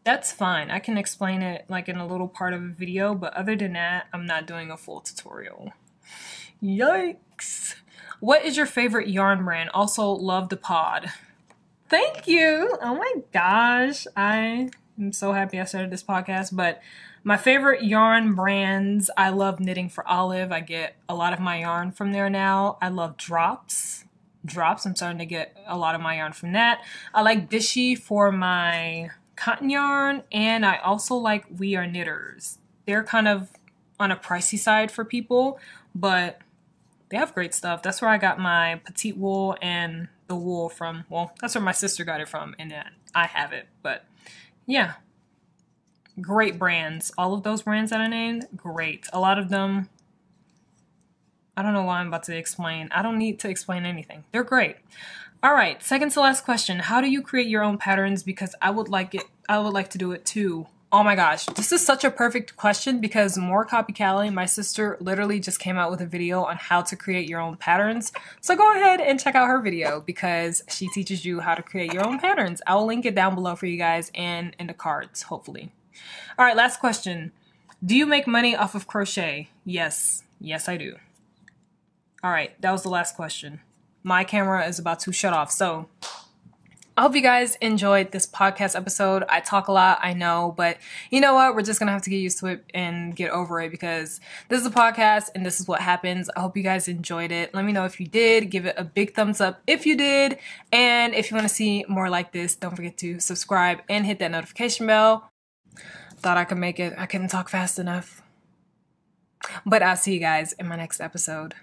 that's fine. I can explain it like in a little part of a video, but other than that, I'm not doing a full tutorial. Yikes. What is your favorite yarn brand? Also, love the pod. Thank you. Oh my gosh. I'm so happy I started this podcast, but my favorite yarn brands, I love Knitting for Olive. I get a lot of my yarn from there now. I love Drops. I'm starting to get a lot of my yarn from that. I like Dishy for my cotton yarn, and I also like We Are Knitters. They're kind of on a pricey side for people, but they have great stuff. That's where I got my petite wool and the wool from. Well, that's where my sister got it from, and I have it, but yeah, great brands. All of those brands that I named, great. A lot of them, I don't know why I'm about to explain. I don't need to explain anything. They're great. All right, second to last question. How do you create your own patterns? Because I would like to do it too. Oh my gosh, this is such a perfect question because More Copy Kaye, my sister, literally just came out with a video on how to create your own patterns. So go ahead and check out her video because she teaches you how to create your own patterns. I will link it down below for you guys and in the cards, hopefully. All right, last question. Do you make money off of crochet? Yes. Yes, I do. All right, that was the last question. My camera is about to shut off, so I hope you guys enjoyed this podcast episode. I talk a lot, I know, but you know what? We're just going to have to get used to it and get over it because this is a podcast and this is what happens. I hope you guys enjoyed it. Let me know if you did. Give it a big thumbs up if you did. And if you want to see more like this, don't forget to subscribe and hit that notification bell. Thought I could make it. I couldn't talk fast enough. But I'll see you guys in my next episode.